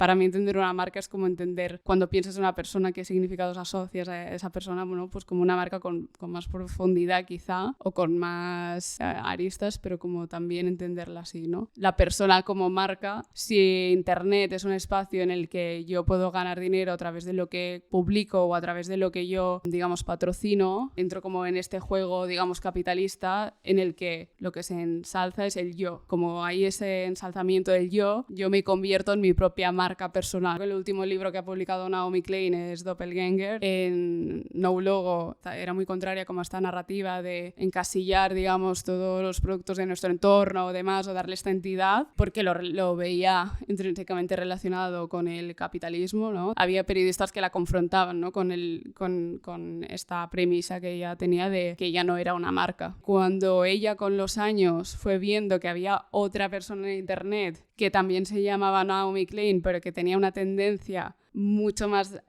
para mí entender una marca es como entender cuando piensas en una persona qué significados asocias a esa persona, bueno, pues como una marca con más profundidad quizá o con más aristas, pero como también entenderla así, ¿no? La persona como marca, si Internet es un espacio en el que yo puedo ganar dinero a través de lo que publico o a través de lo que yo, digamos, patrocino, entro como en este juego, digamos, capitalista en el que lo que se ensalza es el yo. Como hay ese ensalzamiento del yo me convierto en mi propia marca personal. El último libro que ha publicado Naomi Klein es Doppelganger. En No Logo era muy contraria como a esta narrativa de encasillar, digamos, todos los productos de nuestro entorno o demás, o darle esta entidad, porque lo veía intrínsecamente relacionado con el capitalismo, ¿no? Había periodistas que la confrontaban, ¿no? con esta premisa que ella tenía de que ella no era una marca. Cuando ella con los años fue viendo que había otra persona en Internet que también se llamaba Naomi Klein, pero que tenía una tendencia mucho más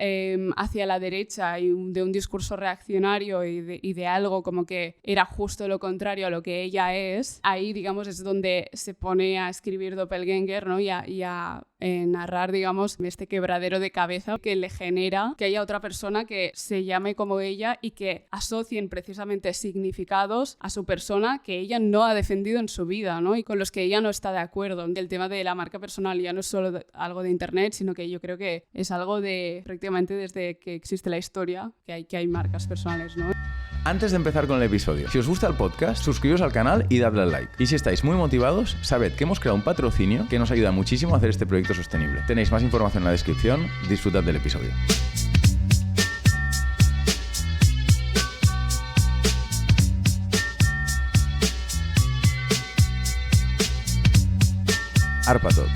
hacia la derecha y de un discurso reaccionario y de algo como que era justo lo contrario a lo que ella es, ahí, digamos, es donde se pone a escribir Doppelganger, ¿no? y a narrar, digamos, este quebradero de cabeza que le genera que haya otra persona que se llame como ella y que asocien precisamente significados a su persona que ella no ha defendido en su vida, ¿no? Y con los que ella no está de acuerdo. El tema de la marca personal ya no es solo algo de Internet, sino que yo creo que es algo de prácticamente desde que existe la historia, que hay marcas personales, ¿no? Antes de empezar con el episodio, si os gusta el podcast, suscribíos al canal y dadle al like. Y si estáis muy motivados, sabed que hemos creado un patrocinio que nos ayuda muchísimo a hacer este proyecto sostenible. Tenéis más información en la descripción. Disfrutad del episodio. Arpatalk.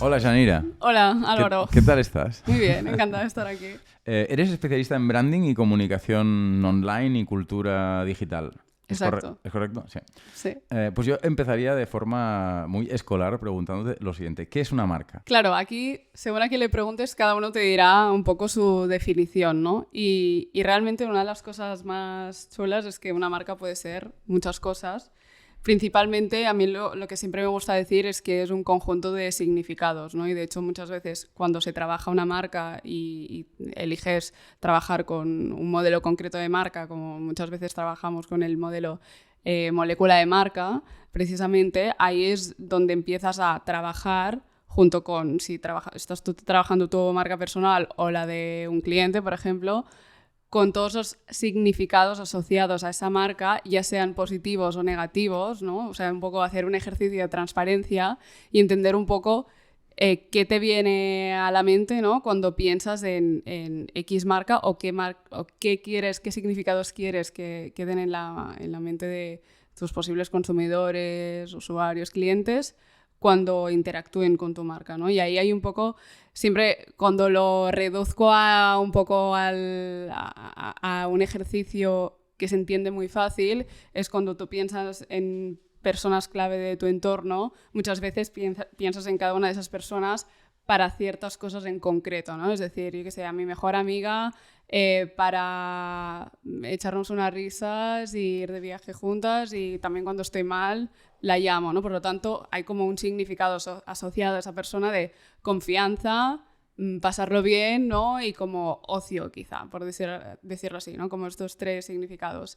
Hola, Yanira. Hola, Álvaro. ¿Qué tal estás? Muy bien, encantada de estar aquí. Eres especialista en branding y comunicación online y cultura digital. Exacto. ¿Es correcto? Sí. Sí. Pues yo empezaría de forma muy escolar preguntándote lo siguiente. ¿Qué es una marca? Claro, aquí, según a quien le preguntes, cada uno te dirá un poco su definición, ¿no? Y realmente una de las cosas más chulas es que una marca puede ser muchas cosas. Principalmente, a mí lo que siempre me gusta decir es que es un conjunto de significados, ¿no? Y de hecho, muchas veces cuando se trabaja una marca y eliges trabajar con un modelo concreto de marca, como muchas veces trabajamos con el modelo molécula de marca, precisamente ahí es donde empiezas a trabajar junto con, si estás tú trabajando tu marca personal o la de un cliente, por ejemplo, con todos los significados asociados a esa marca, ya sean positivos o negativos, ¿no? O sea, un poco hacer un ejercicio de transparencia y entender un poco qué te viene a la mente, ¿no? Cuando piensas en X marca o qué significados quieres que queden en la mente de tus posibles consumidores, usuarios, clientes, cuando interactúen con tu marca, ¿no? Y ahí hay un poco, siempre cuando lo reduzco a un poco a un ejercicio que se entiende muy fácil, es cuando tú piensas en personas clave de tu entorno, muchas veces piensas en cada una de esas personas para ciertas cosas en concreto, ¿no? Es decir, yo que sé, a mi mejor amiga para echarnos unas risas y ir de viaje juntas, y también cuando estoy mal la llamo, ¿no? Por lo tanto, hay como un significado asociado a esa persona de confianza, pasarlo bien, ¿no? Y como ocio, quizá, por decirlo así, ¿no? Como estos tres significados.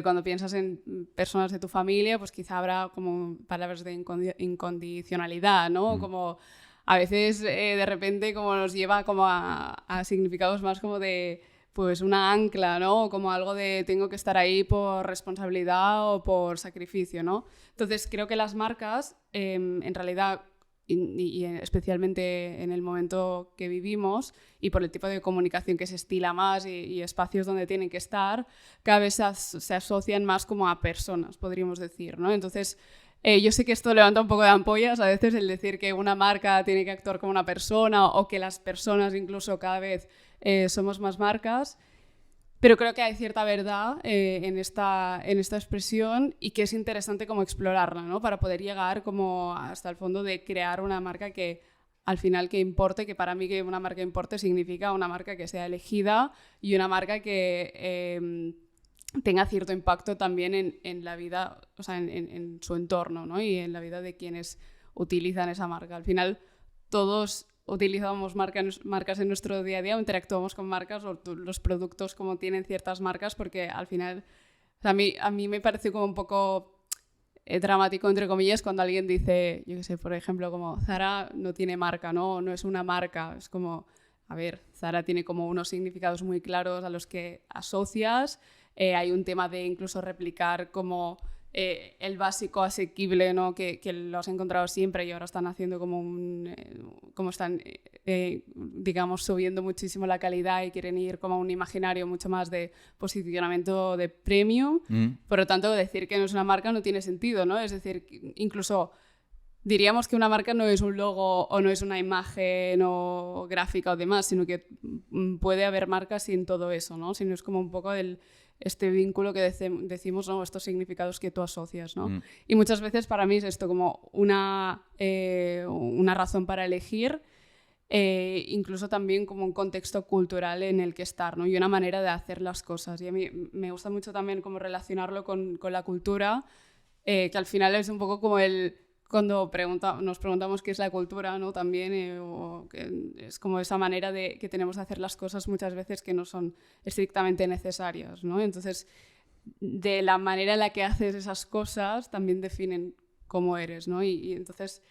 Cuando piensas en personas de tu familia, pues quizá habrá como palabras de incondicionalidad, ¿no? Como a veces de repente como nos lleva como a significados más como de pues una ancla, ¿no? O como algo de tengo que estar ahí por responsabilidad o por sacrificio, ¿no? Entonces creo que las marcas en realidad y especialmente en el momento que vivimos y por el tipo de comunicación que se estila más y espacios donde tienen que estar, cada vez se asocian más como a personas, podríamos decir, ¿no? Entonces yo sé que esto levanta un poco de ampollas a veces, el decir que una marca tiene que actuar como una persona o que las personas incluso cada vez somos más marcas, pero creo que hay cierta verdad en esta expresión y que es interesante como explorarla, ¿no? Para poder llegar como hasta el fondo de crear una marca que al final que importe, que para mí que una marca importe significa una marca que sea elegida y una marca que tenga cierto impacto también en la vida, o sea, en su entorno, ¿no? Y en la vida de quienes utilizan esa marca. Al final, todos utilizamos marcas en nuestro día a día o interactuamos con marcas o los productos como tienen ciertas marcas porque al final, o sea, a mí me parece como un poco dramático, entre comillas, cuando alguien dice, yo qué sé, por ejemplo, como Zara no tiene marca, no es una marca. Es como, a ver, Zara tiene como unos significados muy claros a los que asocias. Hay un tema de incluso replicar como el básico asequible, ¿no? que lo has encontrado siempre y ahora están haciendo como como están, digamos, subiendo muchísimo la calidad y quieren ir como a un imaginario mucho más de posicionamiento de premium. Por lo tanto, decir que no es una marca no tiene sentido, ¿no? Es decir, incluso diríamos que una marca no es un logo o no es una imagen o gráfica o demás, sino que puede haber marcas sin todo eso, ¿no? Sino es como un poco este vínculo que decimos, ¿no? Estos significados que tú asocias, ¿no? Y muchas veces para mí es esto como una razón para elegir, incluso también como un contexto cultural en el que estar, ¿no? Y una manera de hacer las cosas. Y a mí me gusta mucho también como relacionarlo con la cultura, que al final es un poco como cuando nos preguntamos qué es la cultura, ¿no? También, o que es como esa manera que tenemos de hacer las cosas muchas veces que no son estrictamente necesarias, ¿no? Entonces, de la manera en la que haces esas cosas también definen cómo eres, ¿no? Y entonces,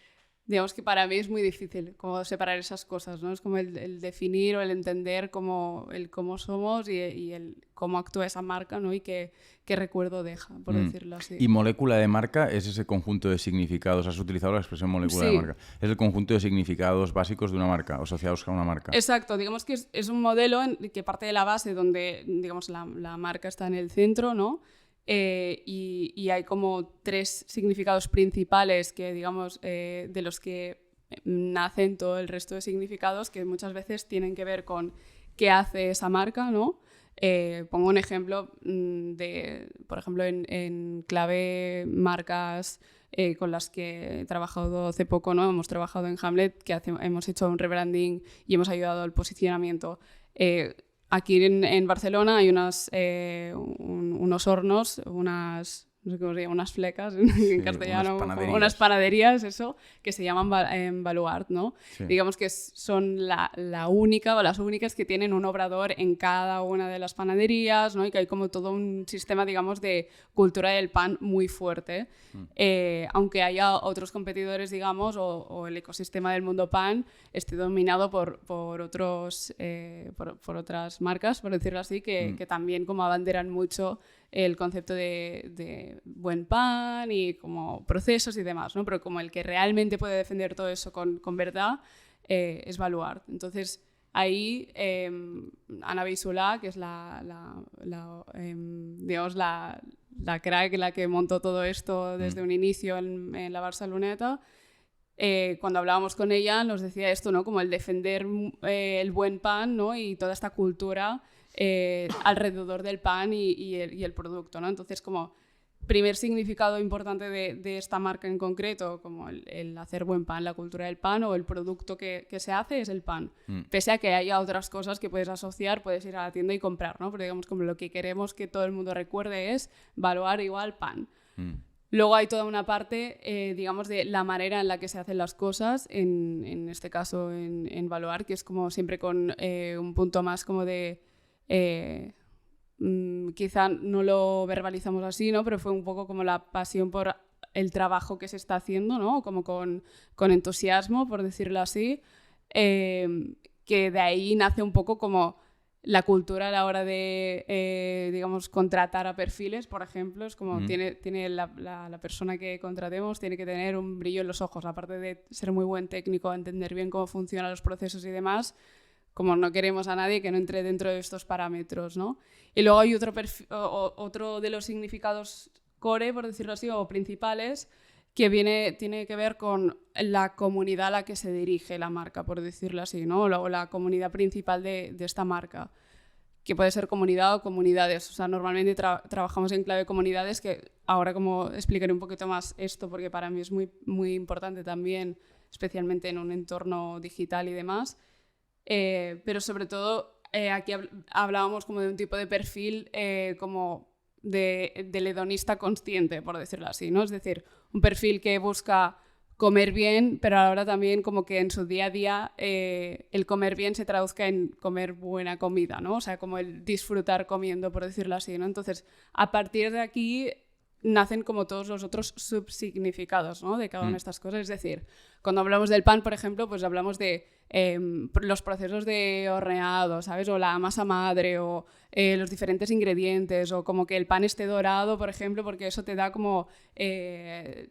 digamos que para mí es muy difícil como separar esas cosas, ¿no? Es como el definir o el entender cómo somos y el cómo actúa esa marca, ¿no? Y qué recuerdo deja, por decirlo así. Y molécula de marca es ese conjunto de significados. Has utilizado la expresión molécula de marca. Es el conjunto de significados básicos de una marca, asociados a una marca. Exacto. Digamos que es un modelo que parte de la base donde, digamos, la marca está en el centro, ¿no? Y hay como 3 significados principales que, digamos, de los que nacen todo el resto de significados que muchas veces tienen que ver con qué hace esa marca, ¿no? Pongo un ejemplo por ejemplo, en clave marcas con las que he trabajado hace poco, ¿no? Hemos trabajado en Hamlet, que hemos hecho un rebranding y hemos ayudado al posicionamiento. Aquí en Barcelona hay unos hornos, no sé cómo se llama, unas flecas en castellano, unas panaderías, eso, que se llaman Baluart, ¿no? Sí. Digamos que son la única o las únicas que tienen un obrador en cada una de las panaderías, ¿no? Y que hay como todo un sistema, digamos, de cultura del pan muy fuerte. Aunque haya otros competidores, digamos, o el ecosistema del mundo pan esté dominado por otras marcas, por decirlo así, que también como abanderan mucho el concepto de buen pan y como procesos y demás, ¿no? Pero como el que realmente puede defender todo eso con verdad es Baluart. Entonces, ahí Ana Beisolà, que es digamos, la crack, la que montó todo esto desde un inicio en la Barceloneta, cuando hablábamos con ella nos decía esto, ¿no? Como el defender el buen pan, ¿no? Y toda esta cultura alrededor del pan y el producto, ¿no? Entonces, como primer significado importante de esta marca en concreto, como el hacer buen pan, la cultura del pan o el producto que se hace es el pan. Pese a que haya otras cosas que puedes asociar, puedes ir a la tienda y comprar, ¿no? Pero digamos, como lo que queremos que todo el mundo recuerde es Baluart igual pan. Luego hay toda una parte, digamos, de la manera en la que se hacen las cosas, en este caso en Baluart, que es como siempre con un punto más como de... quizá no lo verbalizamos así, ¿no? Pero fue un poco como la pasión por el trabajo que se está haciendo, ¿no? Como con entusiasmo, por decirlo así, que de ahí nace un poco como la cultura a la hora de, digamos, contratar a perfiles, por ejemplo. Es como tiene la persona que contratemos tiene que tener un brillo en los ojos, aparte de ser muy buen técnico, entender bien cómo funcionan los procesos y demás. Como no queremos a nadie que no entre dentro de estos parámetros, ¿no? Y luego hay otro de los significados core, por decirlo así, o principales, que tiene que ver con la comunidad a la que se dirige la marca, por decirlo así, ¿no? O la comunidad principal de esta marca, que puede ser comunidad o comunidades. O sea, normalmente trabajamos en clave comunidades, que ahora como explicaré un poquito más esto, porque para mí es muy, muy importante también, especialmente en un entorno digital y demás. Pero sobre todo aquí hablábamos como de un tipo de perfil como del hedonista consciente, por decirlo así, ¿no? Es decir, un perfil que busca comer bien, pero ahora también como que en su día a día el comer bien se traduzca en comer buena comida, ¿no? O sea, como el disfrutar comiendo, por decirlo así, ¿no? Entonces, a partir de aquí nacen como todos los otros subsignificados, ¿no? De cada una de estas cosas. Es decir, cuando hablamos del pan, por ejemplo, pues hablamos de los procesos de horneado, ¿sabes? O la masa madre, o los diferentes ingredientes, o como que el pan esté dorado, por ejemplo, porque eso te da como el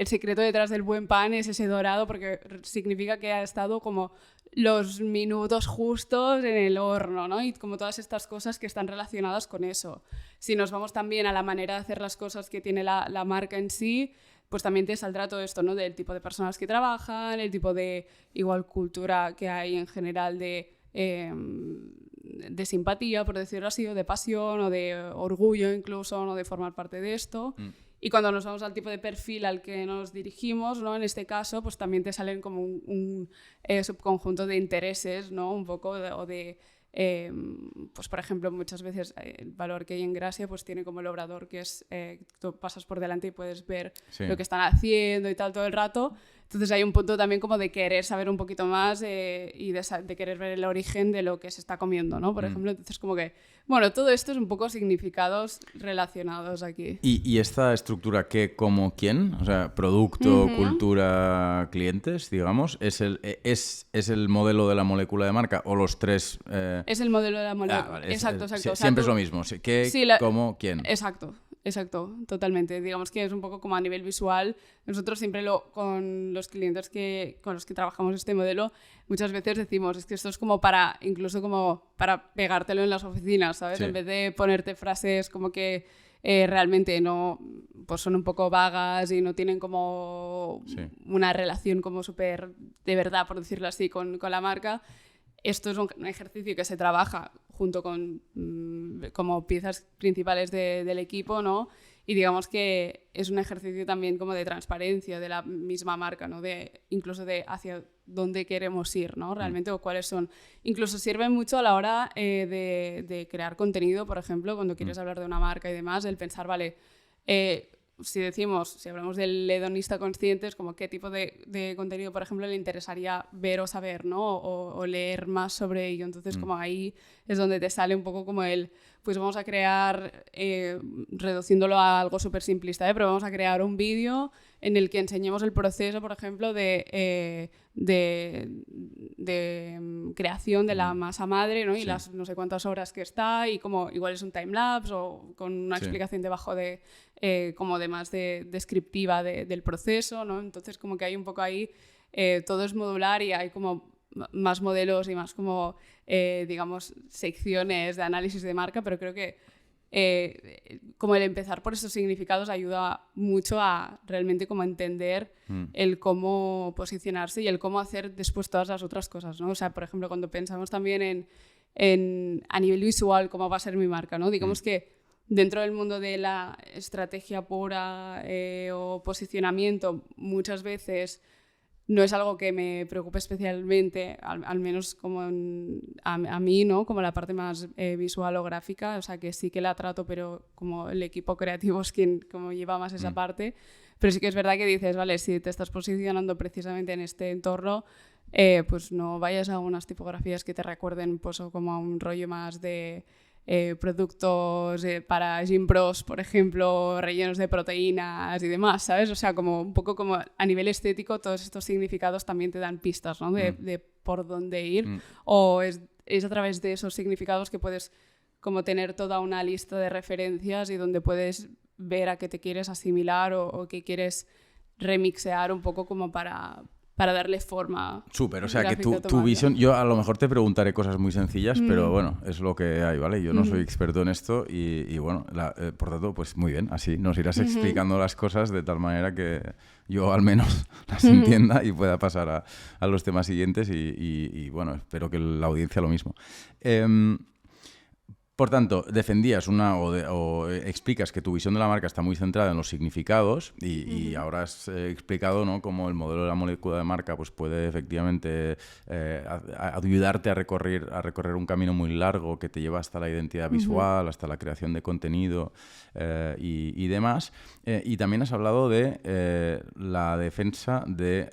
secreto detrás del buen pan es ese dorado, porque significa que ha estado como los minutos justos en el horno, ¿no? Y como todas estas cosas que están relacionadas con eso. Si nos vamos también a la manera de hacer las cosas que tiene la marca en sí, pues también te saldrá todo esto, ¿no? Del tipo de personas que trabajan, el tipo de igual cultura que hay en general de simpatía, por decirlo así, o de pasión, o de orgullo incluso, ¿no? De formar parte de esto. Y cuando nos vamos al tipo de perfil al que nos dirigimos, ¿no? En este caso, pues también te salen como un subconjunto de intereses, ¿no? Un poco pues por ejemplo, muchas veces el valor que hay en Gracia pues tiene como el obrador que es tú pasas por delante y puedes ver lo que están haciendo y tal todo el rato. Entonces hay un punto también como de querer saber un poquito más y de querer ver el origen de lo que se está comiendo, ¿no? Por ejemplo, entonces como que, bueno, todo esto es un poco significados relacionados aquí. ¿Y esta estructura qué, cómo, quién? O sea, producto, cultura, clientes, digamos, ¿es el modelo de la molécula de marca o los tres? Es el modelo de la molécula. Vale, exacto. Siempre es lo mismo. ¿Qué, cómo, quién? Exacto, totalmente. Digamos que es un poco como a nivel visual. Nosotros siempre con los clientes con los que trabajamos este modelo, muchas veces decimos, es que esto es como incluso como para pegártelo en las oficinas, ¿sabes? Sí. En vez de ponerte frases como que realmente no, pues son un poco vagas y no tienen como una relación como súper de verdad, por decirlo así, con la marca. Esto es un ejercicio que se trabaja junto con como piezas principales del equipo, ¿no? Y digamos que es un ejercicio también como de transparencia de la misma marca, ¿no? Incluso de hacia dónde queremos ir, ¿no? Realmente, o cuáles son. Incluso sirven mucho a la hora de crear contenido, por ejemplo, cuando quieres hablar de una marca y demás, el pensar, vale, si hablamos del hedonista consciente, es como qué tipo de contenido, por ejemplo, le interesaría ver o saber, ¿no? O leer más sobre ello. Entonces, como ahí es donde te sale un poco como pues vamos a crear, reduciéndolo a algo súper simplista, pero vamos a crear un vídeo en el que enseñemos el proceso, por ejemplo, de creación de la masa madre, ¿no? Y las no sé cuántas horas que está, y como igual es un timelapse o con una explicación debajo como de más descriptiva del proceso, ¿no? Entonces como que hay un poco ahí, todo es modular y hay como más modelos y más como, digamos, secciones de análisis de marca, pero creo que como el empezar por esos significados ayuda mucho a realmente como entender el cómo posicionarse y el cómo hacer después todas las otras cosas, ¿no? O sea, por ejemplo, cuando pensamos también a nivel visual cómo va a ser mi marca, ¿no? Digamos que dentro del mundo de la estrategia pura o posicionamiento, muchas veces no es algo que me preocupe especialmente, al menos como a mí, ¿no? Como la parte más visual o gráfica, o sea que sí que la trato, pero como el equipo creativo es quien como lleva más esa parte. Pero sí que es verdad que dices, vale, si te estás posicionando precisamente en este entorno, pues no vayas a unas tipografías que te recuerden pues, o como a un rollo más de productos para gym bros, por ejemplo, rellenos de proteínas y demás, ¿sabes? O sea, como un poco como a nivel estético todos estos significados también te dan pistas, ¿no? De por dónde ir o es a través de esos significados que puedes como tener toda una lista de referencias y donde puedes ver a qué te quieres asimilar o qué quieres remixear un poco como para darle forma. Súper, o sea que tu visión, yo a lo mejor te preguntaré cosas muy sencillas, pero bueno, es lo que hay, ¿vale? Yo no soy experto en esto y bueno, por tanto, pues muy bien, así nos irás explicando las cosas de tal manera que yo al menos las entienda y pueda pasar a los temas siguientes y bueno, espero que la audiencia lo mismo. Por tanto, defendías o explicas que tu visión de la marca está muy centrada en los significados y ahora has explicado, ¿no?, cómo el modelo de la molécula de marca pues puede efectivamente ayudarte a recorrer un camino muy largo que te lleva hasta la identidad visual, hasta la creación de contenido y demás. Y también has hablado de la defensa de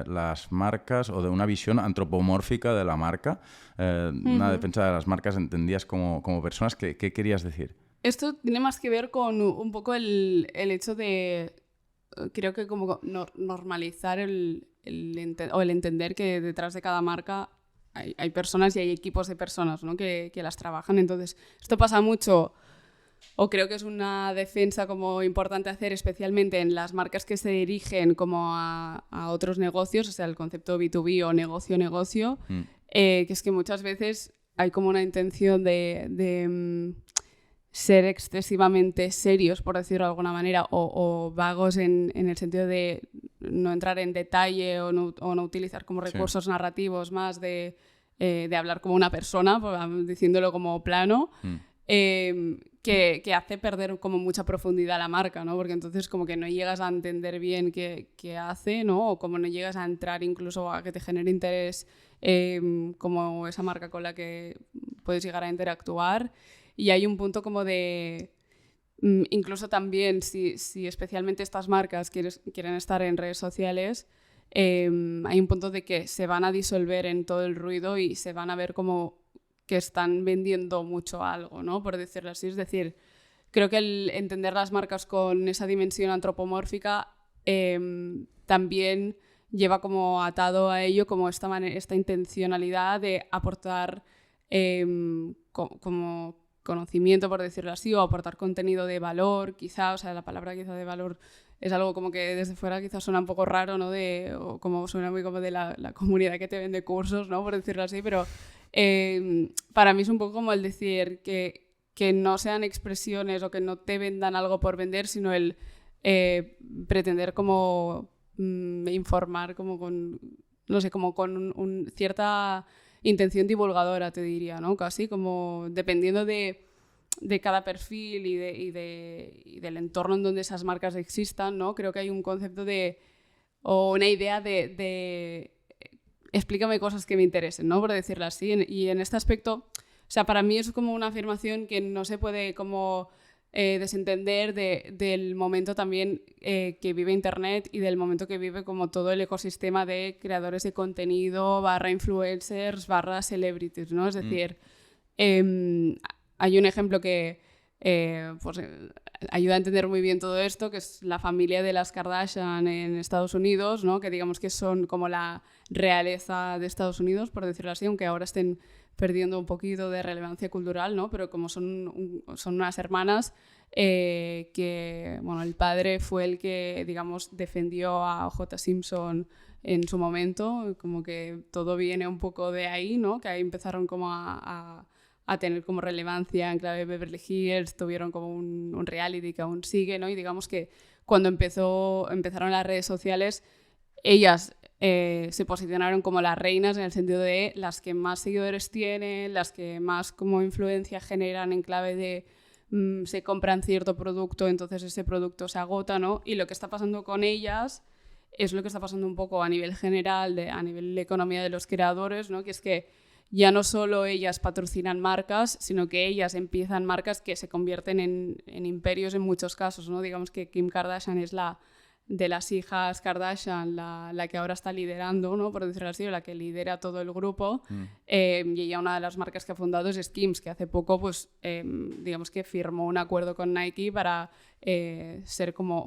las marcas o de una visión antropomórfica de la marca, una defensa de las marcas entendidas como personas. ¿Qué querías decir? Esto tiene más que ver con un poco el hecho de, creo que como normalizar el entender que detrás de cada marca hay personas y hay equipos de personas, ¿no?, que las trabajan. Entonces, esto pasa mucho, o creo que es una defensa como importante hacer, especialmente en las marcas que se dirigen como a otros negocios, o sea, el concepto B2B o negocio, que es que muchas veces hay como una intención de ser excesivamente serios, por decirlo de alguna manera, o vagos en el sentido de no entrar en detalle o no utilizar como recursos narrativos más de hablar como una persona, diciéndolo como plano, que hace perder como mucha profundidad a la marca, ¿no? Porque entonces como que no llegas a entender bien qué hace, ¿no? O como no llegas a entrar incluso a que te genere interés como esa marca con la que puedes llegar a interactuar. Y hay un punto como de... incluso también, si especialmente estas marcas quieren estar en redes sociales, hay un punto de que se van a disolver en todo el ruido y se van a ver como que están vendiendo mucho algo, ¿no?, por decirlo así. Es decir, creo que el entender las marcas con esa dimensión antropomórfica también lleva como atado a ello como esta intencionalidad de aportar como conocimiento, por decirlo así, o aportar contenido de valor, quizá. O sea, la palabra quizá de valor es algo como que desde fuera quizás suena un poco raro, ¿no?, o como suena muy como de la comunidad que te vende cursos, ¿no?, por decirlo así, pero para mí es un poco como el decir que no sean expresiones o que no te vendan algo por vender, sino el pretender como informar como con, no sé, como con cierta intención divulgadora, te diría, ¿no?, casi como dependiendo de cada perfil y del entorno en donde esas marcas existan, ¿no? Creo que hay un concepto o una idea de explícame cosas que me interesen, ¿no?, por decirlo así. Y en este aspecto, o sea, para mí es como una afirmación que no se puede como desentender del momento también que vive Internet y del momento que vive como todo el ecosistema de creadores de contenido / influencers / celebrities, ¿no? Es decir, hay un ejemplo que pues, ayuda a entender muy bien todo esto, que es la familia de las Kardashian en Estados Unidos, ¿no?, que digamos que son como la realeza de Estados Unidos, por decirlo así, aunque ahora estén perdiendo un poquito de relevancia cultural, ¿no?, pero como son unas hermanas que, bueno, el padre fue el que, digamos, defendió a O.J. Simpson en su momento, como que todo viene un poco de ahí, ¿no?, que ahí empezaron como a tener como relevancia en clave de Beverly Hills, tuvieron como un reality que aún sigue, ¿no? Y digamos que cuando empezaron las redes sociales, ellas se posicionaron como las reinas en el sentido de las que más seguidores tienen, las que más como influencia generan en clave de se compran cierto producto, entonces ese producto se agota, ¿no? Y lo que está pasando con ellas es lo que está pasando un poco a nivel general, a nivel de economía de los creadores, ¿no?, que es que ya no solo ellas patrocinan marcas, sino que ellas empiezan marcas que se convierten en imperios en muchos casos, ¿no? Digamos que Kim Kardashian es la de las hijas Kardashian, la que ahora está liderando, ¿no?, por decirlo así, la que lidera todo el grupo. Y ella, una de las marcas que ha fundado es Skims, que hace poco, pues, digamos que firmó un acuerdo con Nike para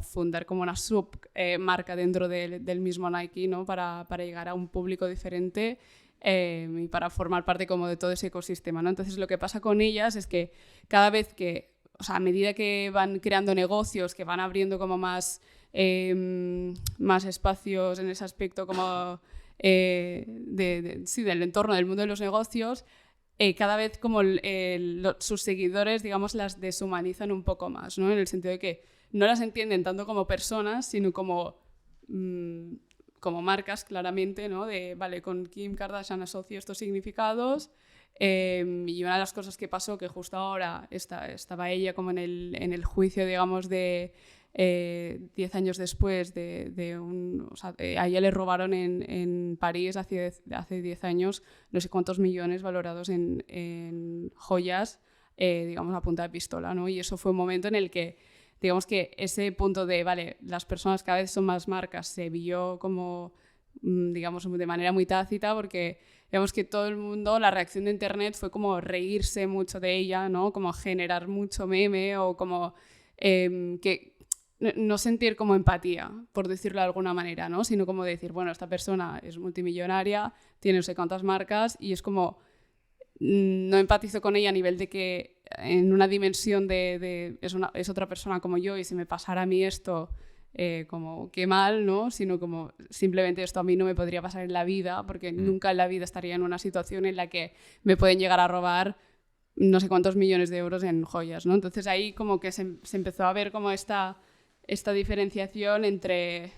fundar como una submarca dentro del mismo Nike, ¿no?, para llegar a un público diferente. Y para formar parte como de todo ese ecosistema, ¿no? Entonces lo que pasa con ellas es que cada vez que, o sea, a medida que van creando negocios, que van abriendo como más espacios en ese aspecto como sí, del entorno del mundo de los negocios, cada vez como sus seguidores, digamos, las deshumanizan un poco más, ¿no? En el sentido de que no las entienden tanto como personas, sino como como marcas claramente, ¿no? De, vale, con Kim Kardashian asocio estos significados. Y una de las cosas que pasó, que justo ahora estaba ella como en el juicio, digamos, de 10 años después o sea, a ella le robaron en París hace 10 años no sé cuántos millones valorados en joyas, digamos, a punta de pistola, ¿no? Y eso fue un momento en el que, digamos que ese punto de, vale, las personas cada vez son más marcas, se vio como, digamos, de manera muy tácita, porque digamos que todo el mundo, la reacción de internet fue como reírse mucho de ella, ¿no? Como generar mucho meme o como que no sentir como empatía, por decirlo de alguna manera, ¿no? Sino como decir, bueno, esta persona es multimillonaria, tiene no sé cuántas marcas y es como, no empatizo con ella a nivel de que en una dimensión es otra persona como yo y si me pasara a mí esto, como qué mal, ¿no? Sino como simplemente esto a mí no me podría pasar en la vida porque nunca en la vida estaría en una situación en la que me pueden llegar a robar no sé cuántos millones de euros en joyas, ¿no? Entonces ahí como que se empezó a ver como esta diferenciación entre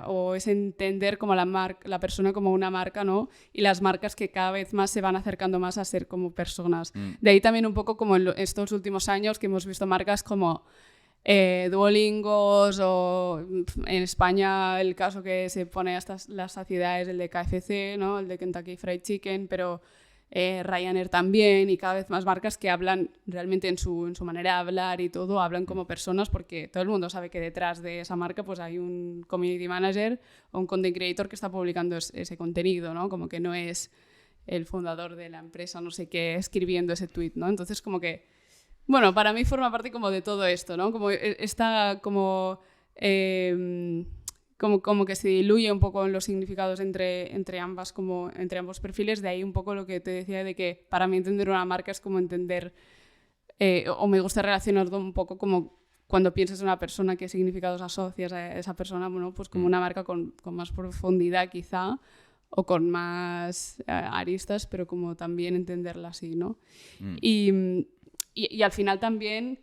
o es entender como la persona como una marca, ¿no? Y las marcas que cada vez más se van acercando más a ser como personas. De ahí también un poco como en estos últimos años que hemos visto marcas como Duolingos o en España el caso que se pone hasta las saciedades, el de KFC, ¿no? El de Kentucky Fried Chicken, pero Ryanair también, y cada vez más marcas que hablan realmente en su manera de hablar y todo, hablan como personas, porque todo el mundo sabe que detrás de esa marca pues hay un community manager o un content creator que está publicando ese contenido, ¿no? Como que no es el fundador de la empresa, no sé qué, escribiendo ese tweet, ¿no? Entonces como que, bueno, para mí forma parte como de todo esto, ¿no? Como está como que se diluye un poco en los significados entre ambos perfiles. De ahí un poco lo que te decía de que para mí entender una marca es como entender, o me gusta relacionarlo un poco como cuando piensas en una persona, qué significados asocias a esa persona, bueno, pues como una marca con más profundidad quizá, o con más aristas, pero como también entenderla así, ¿no? Y al final también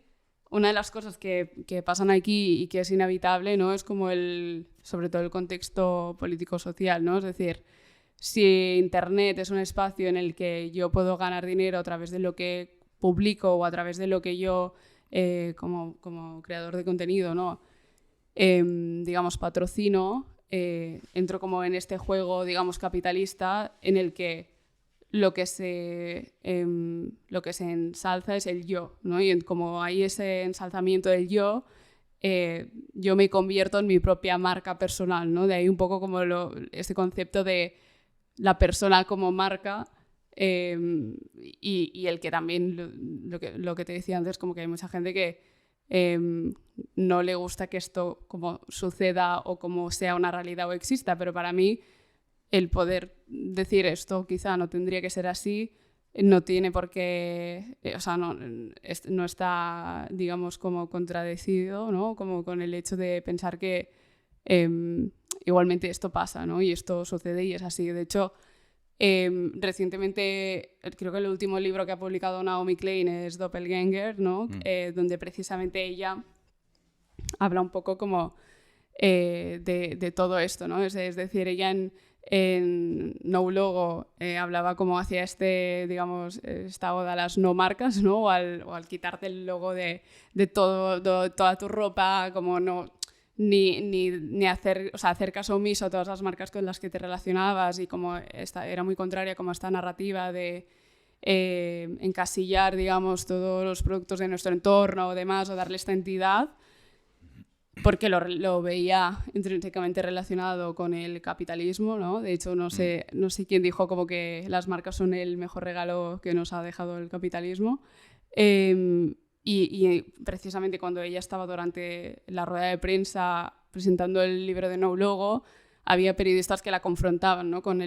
una de las cosas que pasan aquí y que es inevitable, ¿no? Es como sobre todo el contexto político-social, ¿no? Es decir, si Internet es un espacio en el que yo puedo ganar dinero a través de lo que publico o a través de lo que yo, como creador de contenido, ¿no? Digamos, patrocino, entro como en este juego, digamos, capitalista en el que lo que se ensalza es el yo, ¿no? Y como hay ese ensalzamiento del yo, yo me convierto en mi propia marca personal, ¿no? De ahí un poco como este concepto de la persona como marca, y el que también, lo que te decía antes, como que hay mucha gente que no le gusta que esto como suceda o como sea una realidad o exista, pero para mí el poder decir esto quizá no tendría que ser así, no tiene por qué, o sea, no está, digamos, como contradecido, ¿no? Como con el hecho de pensar que igualmente esto pasa, ¿no? Y esto sucede y es así. De hecho, recientemente, creo que el último libro que ha publicado Naomi Klein es Doppelganger, ¿no? Donde precisamente ella habla un poco como de todo esto, ¿no? Es decir, ella en No Logo hablaba como hacia digamos, esta oda a las no marcas, ¿no? O al quitarte el logo de toda tu ropa, como no ni hacer, o sea, hacer caso omiso a todas las marcas con las que te relacionabas, y como era muy contraria como a esta narrativa de encasillar, digamos, todos los productos de nuestro entorno o demás, o darle esta entidad, porque lo veía intrínsecamente relacionado con el capitalismo, ¿no? De hecho, no sé quién dijo como que las marcas son el mejor regalo que nos ha dejado el capitalismo. Y precisamente cuando ella estaba durante la rueda de prensa presentando el libro de No Logo, había periodistas que la confrontaban, ¿no? con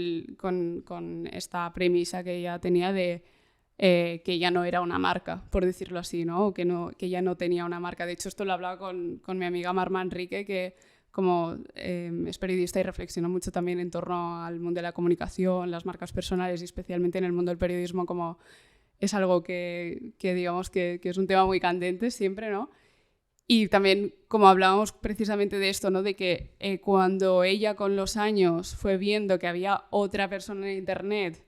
esta premisa que ella tenía de que ella no era una marca, por decirlo así, ¿no? Que ella no tenía una marca. De hecho, esto lo hablaba con mi amiga Mar Manrique, que como es periodista y reflexiona mucho también en torno al mundo de la comunicación, las marcas personales, y especialmente en el mundo del periodismo, como es algo que digamos que es un tema muy candente siempre, ¿no? Y también, como hablábamos precisamente de esto, ¿no? De que cuando ella con los años fue viendo que había otra persona en Internet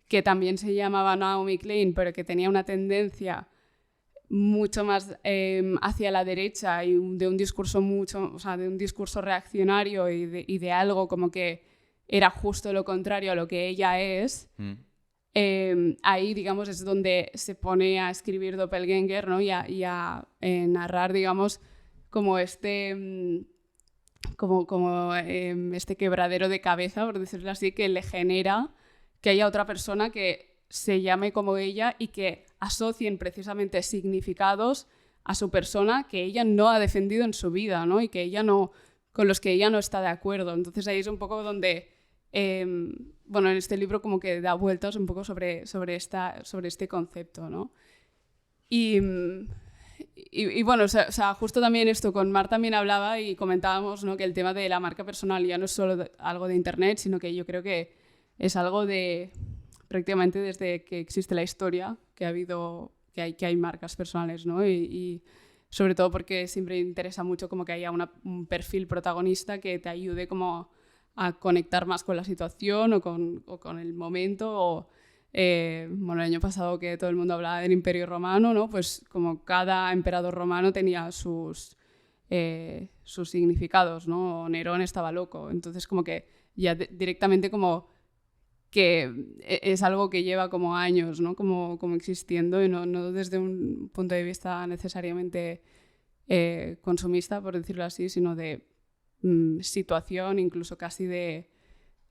que también se llamaba Naomi Klein, pero que tenía una tendencia mucho más hacia la derecha y de un discurso de un discurso reaccionario y de algo como que era justo lo contrario a lo que ella es, ahí, digamos, es donde se pone a escribir Doppelgänger, ¿no? y a narrar, digamos, como este quebradero de cabeza, por decirlo así, que le genera que haya otra persona que se llame como ella y que asocien precisamente significados a su persona que ella no ha defendido en su vida, ¿no? Y que ella con los que ella no está de acuerdo. Entonces ahí es un poco donde, en este libro como que da vueltas un poco sobre este concepto, ¿no? Y bueno, o sea, justo también esto, con Mar también hablaba y comentábamos, ¿no? Que el tema de la marca personal ya no es solo algo de Internet, sino que yo creo que es algo de prácticamente desde que existe la historia que hay marcas personales, ¿no? Y sobre todo porque siempre interesa mucho como que haya un perfil protagonista que te ayude como a conectar más con la situación o con el momento. El año pasado que todo el mundo hablaba del Imperio Romano, ¿no? Pues como cada emperador romano tenía sus significados, ¿no? Nerón estaba loco, entonces como que ya directamente como que es algo que lleva como años, ¿no? como existiendo y no desde un punto de vista necesariamente consumista, por decirlo así, sino de situación, incluso casi de...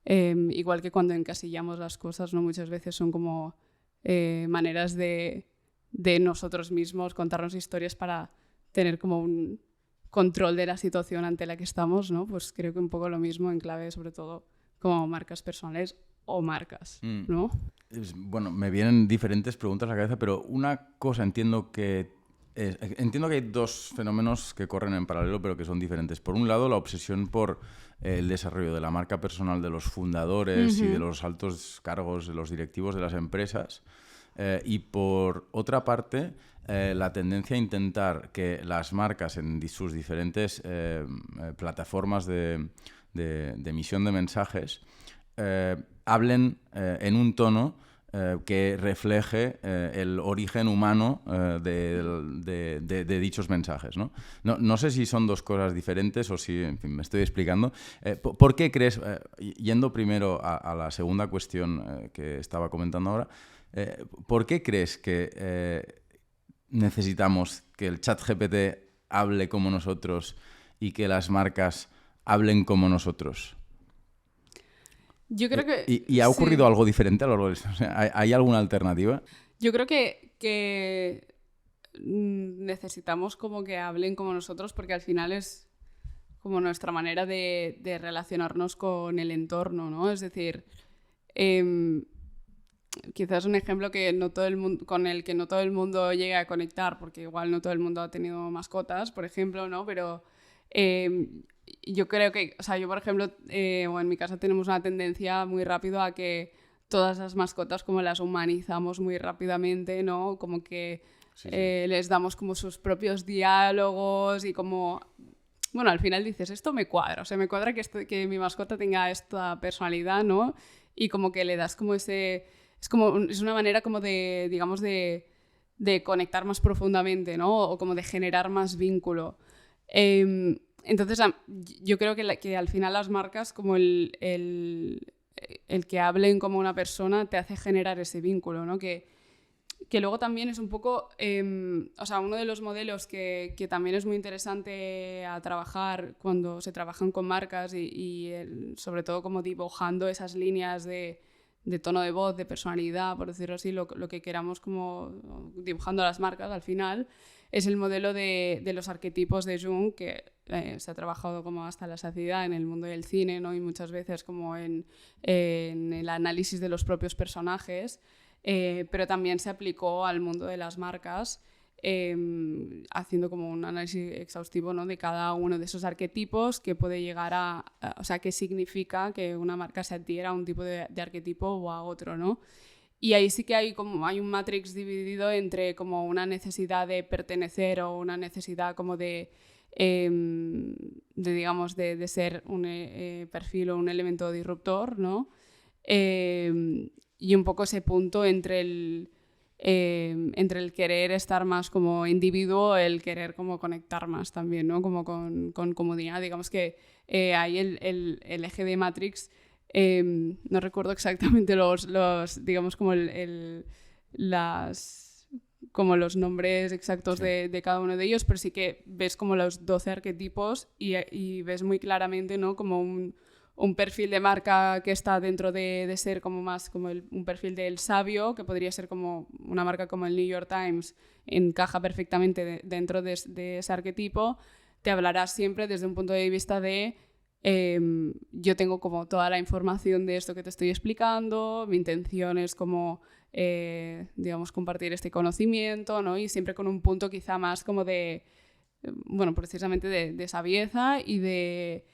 igual que cuando encasillamos las cosas, ¿no? Muchas veces son como maneras de nosotros mismos contarnos historias para tener como un control de la situación ante la que estamos, ¿no? Pues creo que un poco lo mismo en clave, sobre todo, como marcas personales o marcas, ¿no? Bueno, me vienen diferentes preguntas a la cabeza, pero una cosa entiendo que hay dos fenómenos que corren en paralelo, pero que son diferentes. Por un lado, la obsesión por el desarrollo de la marca personal de los fundadores y de los altos cargos, de los directivos de las empresas. Y por otra parte, la tendencia a intentar que las marcas en sus diferentes plataformas de emisión de mensajes hablen en un tono que refleje el origen humano de dichos mensajes, ¿no? No sé si son dos cosas diferentes o si, en fin, me estoy explicando. ¿Por qué crees, yendo primero a la segunda cuestión que estaba comentando ahora, ¿por qué crees que necesitamos que el ChatGPT hable como nosotros y que las marcas hablen como nosotros? Yo creo que... ¿Y ha ocurrido algo diferente a lo largo de esto? O sea, ¿hay alguna alternativa? Yo creo que necesitamos como que hablen como nosotros, porque al final es como nuestra manera de relacionarnos con el entorno, ¿no? Es decir, quizás un ejemplo que no todo el mundo, con el que no todo el mundo llega a conectar, porque igual no todo el mundo ha tenido mascotas, por ejemplo, ¿no? Pero... yo creo que, o sea, yo por ejemplo, o en mi casa tenemos una tendencia muy rápido a que todas las mascotas como las humanizamos muy rápidamente, ¿no? Como que les damos como sus propios diálogos y como... Bueno, al final dices, esto me cuadra, o sea, me cuadra que mi mascota tenga esta personalidad, ¿no? Y como que le das como ese... Es una manera como de, digamos, de conectar más profundamente, ¿no? O como de generar más vínculo. Entonces, yo creo que al final las marcas, como el que hablen como una persona, te hace generar ese vínculo, ¿no? Que luego también es un poco... o sea, uno de los modelos que también es muy interesante a trabajar cuando se trabajan con marcas y sobre todo como dibujando esas líneas de tono de voz, de personalidad, por decirlo así, lo que queramos como dibujando las marcas al final, es el modelo de los arquetipos de Jung, que se ha trabajado como hasta la saciedad en el mundo del cine, ¿no? Y muchas veces como en el análisis de los propios personajes, pero también se aplicó al mundo de las marcas, haciendo como un análisis exhaustivo, ¿no? De cada uno de esos arquetipos que puede llegar o sea, qué significa que una marca se adhiera a un tipo de arquetipo o a otro, ¿no? Y ahí sí que hay un matrix dividido entre como una necesidad de pertenecer o una necesidad como digamos, de ser un perfil o un elemento disruptor, ¿no? Y un poco ese punto entre el querer estar más como individuo, el querer como conectar más también, ¿no? Como con comunidad. Digamos que ahí el eje de Matrix, no recuerdo exactamente los digamos como como los nombres exactos de cada uno de ellos, pero sí que ves como los 12 arquetipos y ves muy claramente, ¿no? Como un perfil de marca que está dentro de ser como más como un perfil del sabio, que podría ser como una marca como el New York Times, encaja perfectamente dentro de ese arquetipo. Te hablará siempre desde un punto de vista de yo tengo como toda la información de esto que te estoy explicando, mi intención es como digamos compartir este conocimiento, ¿no? Y siempre con un punto quizá más como de bueno, precisamente de sabieza y de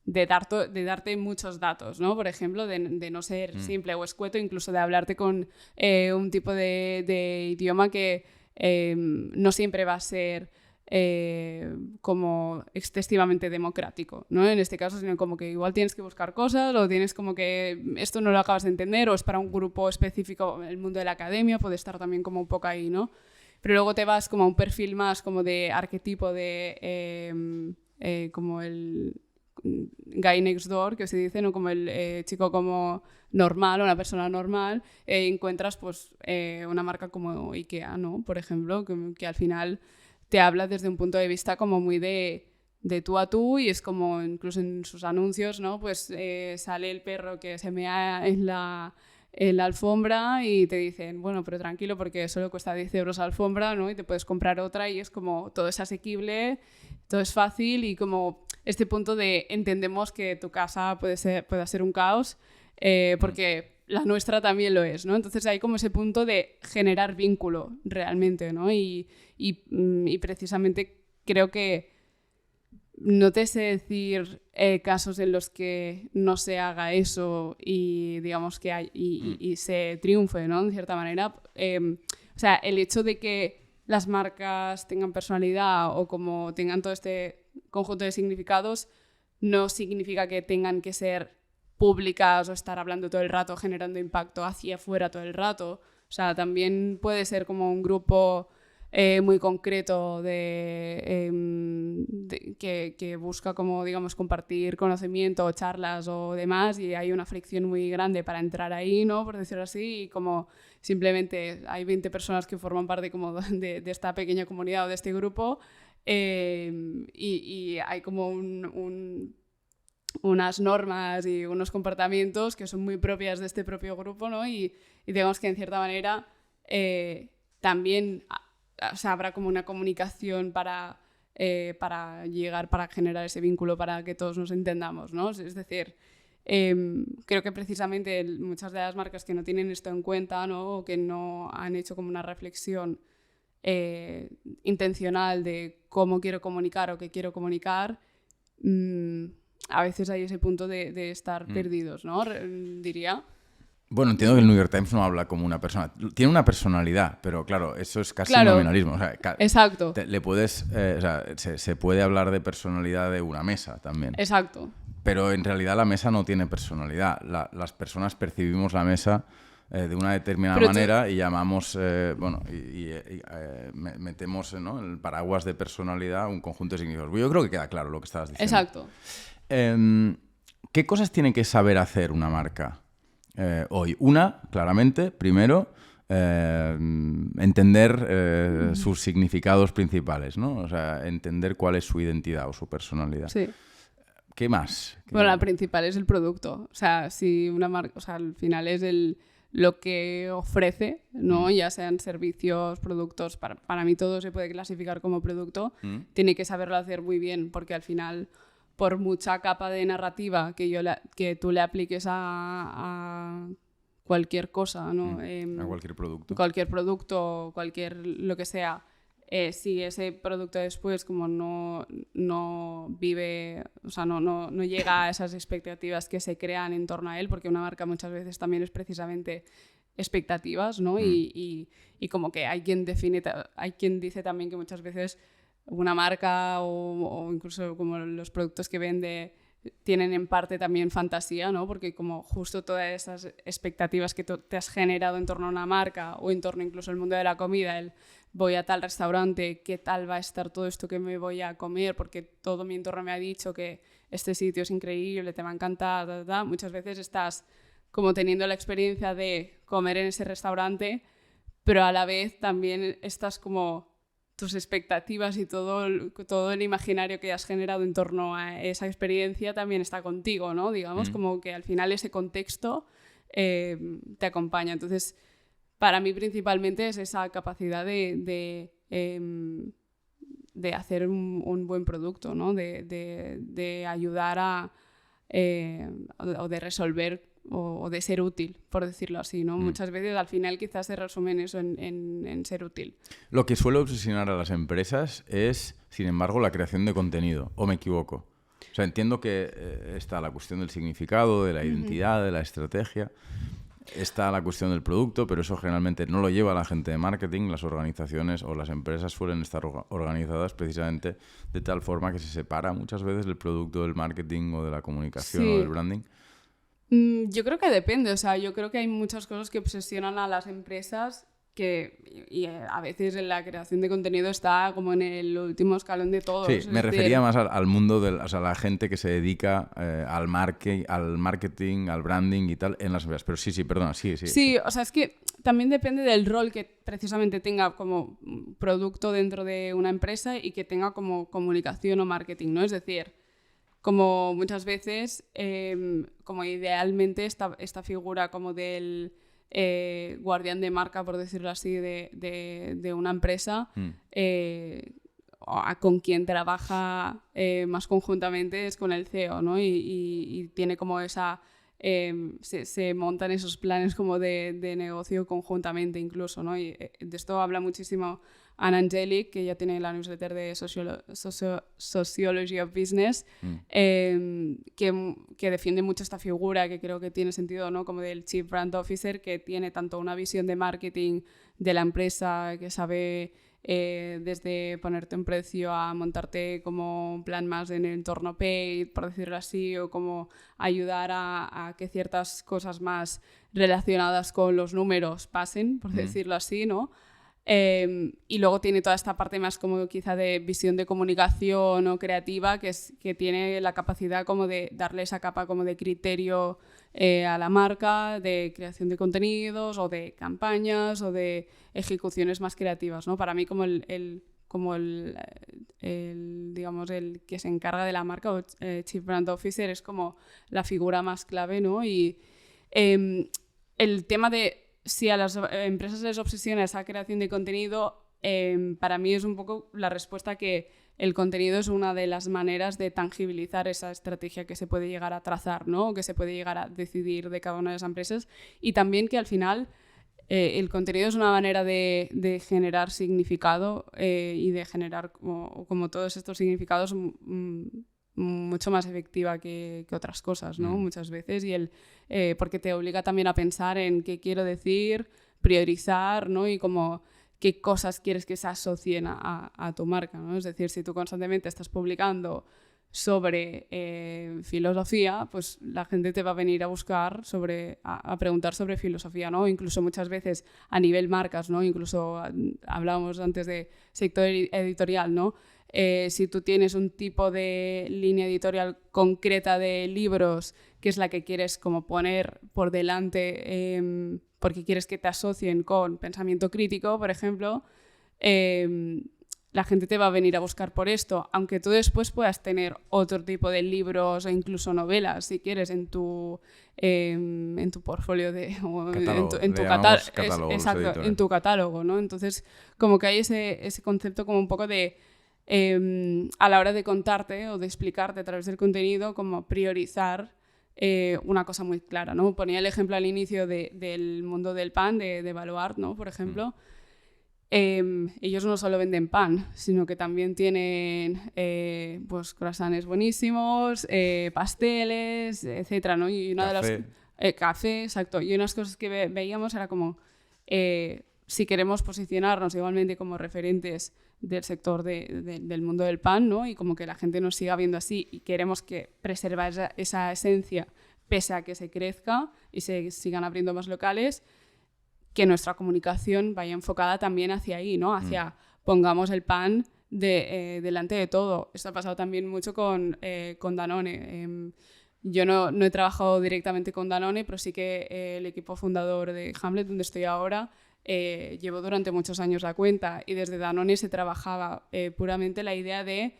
darte muchos datos, ¿no? Por ejemplo, de no ser simple o escueto, incluso de hablarte con un tipo de idioma que no siempre va a ser como excesivamente democrático, ¿no? En este caso, sino como que igual tienes que buscar cosas o tienes como que esto no lo acabas de entender o es para un grupo específico, el mundo de la academia puede estar también como un poco ahí, ¿no? Pero luego te vas como a un perfil más como de arquetipo de como el guy next door, que se dice, ¿no? Como el chico como normal, una persona normal, encuentras pues una marca como IKEA, ¿no? Por ejemplo, que al final te habla desde un punto de vista como muy de tú a tú y es como incluso en sus anuncios, ¿no? Pues sale el perro que se mea en la alfombra y te dicen, bueno, pero tranquilo porque solo cuesta 10 euros la alfombra, ¿no? Y te puedes comprar otra y es como todo es asequible, todo es fácil y como este punto de entendemos que tu casa pueda ser un caos porque la nuestra también lo es, ¿no? Entonces hay como ese punto de generar vínculo realmente, ¿no? Y precisamente creo que no te sé decir casos en los que no se haga eso y digamos que y se triunfe, ¿no? En cierta manera. O sea, el hecho de que las marcas tengan personalidad o como tengan todo este conjunto de significados no significa que tengan que ser públicas o estar hablando todo el rato, generando impacto hacia afuera todo el rato. O sea, también puede ser como un grupo muy concreto que busca como, digamos, compartir conocimiento o charlas o demás y hay una fricción muy grande para entrar ahí, ¿no? Por decirlo así, y como simplemente hay 20 personas que forman parte como de esta pequeña comunidad o de este grupo y hay como unas normas y unos comportamientos que son muy propias de este propio grupo, ¿no? Y digamos que en cierta manera también o sea, habrá como una comunicación para llegar, para generar ese vínculo, para que todos nos entendamos, ¿no? Es decir, creo que precisamente muchas de las marcas que no tienen esto en cuenta, ¿no? O que no han hecho como una reflexión intencional de cómo quiero comunicar o qué quiero comunicar, a veces hay ese punto de estar perdidos, ¿no? Diría. Bueno, entiendo que el New York Times no habla como una persona. Tiene una personalidad, pero claro, eso es casi nominalismo. O sea, exacto. Le puedes, o sea, se puede hablar de personalidad de una mesa también. Exacto. Pero en realidad la mesa no tiene personalidad. Las personas percibimos la mesa de una determinada manera y llamamos, metemos, ¿no? En el paraguas de personalidad un conjunto de significados. Yo creo que queda claro lo que estabas diciendo. Exacto. ¿Qué cosas tiene que saber hacer una marca hoy? Una, claramente, primero, entender sus significados principales, ¿no? O sea, entender cuál es su identidad o su personalidad. Sí. ¿Qué más? Bueno, la principal es el producto. O sea, si una marca, o sea, al final es lo que ofrece, ¿no? Ya sean servicios, productos, para mí todo se puede clasificar como producto. Tiene que saberlo hacer muy bien, porque al final, por mucha capa de narrativa que tú le apliques a cualquier cosa, ¿no? A cualquier producto. Cualquier producto, cualquier lo que sea, si ese producto después como no vive, o sea, no llega a esas expectativas que se crean en torno a él, porque una marca muchas veces también es precisamente expectativas, ¿no? Y como que hay quien dice también que muchas veces una marca o incluso como los productos que vende tienen en parte también fantasía, ¿no? Porque como justo todas esas expectativas que te has generado en torno a una marca o en torno incluso al mundo de la comida, el voy a tal restaurante, qué tal va a estar todo esto que me voy a comer, porque todo mi entorno me ha dicho que este sitio es increíble, te va a encantar, muchas veces estás como teniendo la experiencia de comer en ese restaurante, pero a la vez también estás como tus expectativas y todo el imaginario que has generado en torno a esa experiencia también está contigo, ¿no? Digamos, como que al final ese contexto te acompaña. Entonces, para mí principalmente es esa capacidad de hacer un buen producto, ¿no? De ayudar a o de resolver o de ser útil, por decirlo así, ¿no? Muchas veces al final quizás se resume en eso, en ser útil. Lo que suele obsesionar a las empresas es, sin embargo, la creación de contenido, ¿o me equivoco? O sea, entiendo que está la cuestión del significado, de la identidad, de la estrategia, está la cuestión del producto, pero eso generalmente no lo lleva la gente de marketing. Las organizaciones o las empresas suelen estar organizadas precisamente de tal forma que se separa muchas veces el producto del marketing o de la comunicación o del branding. Yo creo que depende, o sea, yo creo que hay muchas cosas que obsesionan a las empresas y a veces en la creación de contenido está como en el último escalón de todo. Sí, me refería más al mundo o sea, la gente que se dedica al marketing, al branding y tal en las empresas. Pero sí, perdona, sí. Sí, o sea, es que también depende del rol que precisamente tenga como producto dentro de una empresa y que tenga como comunicación o marketing, ¿no? Es decir, como muchas veces, como idealmente esta figura como del guardián de marca, por decirlo así, de una empresa, con quien trabaja más conjuntamente es con el CEO, ¿no? Y tiene como esa... se montan esos planes como de negocio conjuntamente incluso, ¿no? Y de esto habla muchísimo Anna Angelic, que ya tiene la newsletter de Sociology of Business, que defiende mucho esta figura, que creo que tiene sentido, ¿no? Como del Chief Brand Officer, que tiene tanto una visión de marketing de la empresa, que sabe desde ponerte un precio a montarte como un plan más en el entorno paid, por decirlo así, o como ayudar a que ciertas cosas más relacionadas con los números pasen, por decirlo así, ¿no? Y luego tiene toda esta parte más como quizá de visión de comunicación o creativa, que tiene la capacidad como de darle esa capa como de criterio a la marca, de creación de contenidos o de campañas o de ejecuciones más creativas, ¿no? Para mí como digamos, el que se encarga de la marca o Chief Brand Officer es como la figura más clave, ¿no? Y el tema de si a las empresas les obsesiona esa creación de contenido, para mí es un poco la respuesta que el contenido es una de las maneras de tangibilizar esa estrategia que se puede llegar a trazar, ¿no? O que se puede llegar a decidir de cada una de las empresas. Y también que al final el contenido es una manera de generar significado y de generar como todos estos significados mucho más efectiva que otras cosas, ¿no? Muchas veces, porque te obliga también a pensar en qué quiero decir, priorizar, ¿no? Y como qué cosas quieres que se asocien a tu marca, ¿no? Es decir, si tú constantemente estás publicando sobre filosofía, pues la gente te va a venir a buscar a preguntar sobre filosofía, ¿no? Incluso muchas veces a nivel marcas, ¿no? Incluso hablábamos antes de sector editorial, ¿no? Si tú tienes un tipo de línea editorial concreta de libros, que es la que quieres como poner por delante porque quieres que te asocien con pensamiento crítico, por ejemplo, la gente te va a venir a buscar por esto, aunque tú después puedas tener otro tipo de libros o incluso novelas, si quieres, en tu portfolio en tu catálogo, ¿no? Entonces, como que hay ese concepto como un poco de a la hora de contarte o de explicarte a través del contenido, como priorizar una cosa muy clara, ¿no? Ponía el ejemplo al inicio del mundo del pan, de Baluart, ¿no? Por ejemplo. ellos no solo venden pan, sino que también tienen pues croissants buenísimos, pasteles, etcétera, ¿no? Y una Café. de las café, exacto. Y unas cosas que veíamos era como si queremos posicionarnos igualmente como referentes del sector del mundo del pan, ¿no? Y como que la gente nos siga viendo así y queremos que preservar esa esencia pese a que se crezca y se sigan abriendo más locales, que nuestra comunicación vaya enfocada también hacia ahí, ¿no? Hacia pongamos el pan delante de todo. Esto ha pasado también mucho con Danone. Yo no he trabajado directamente con Danone, pero sí que el equipo fundador de Hamlet, donde estoy ahora, llevó durante muchos años la cuenta y desde Danone se trabajaba puramente la idea de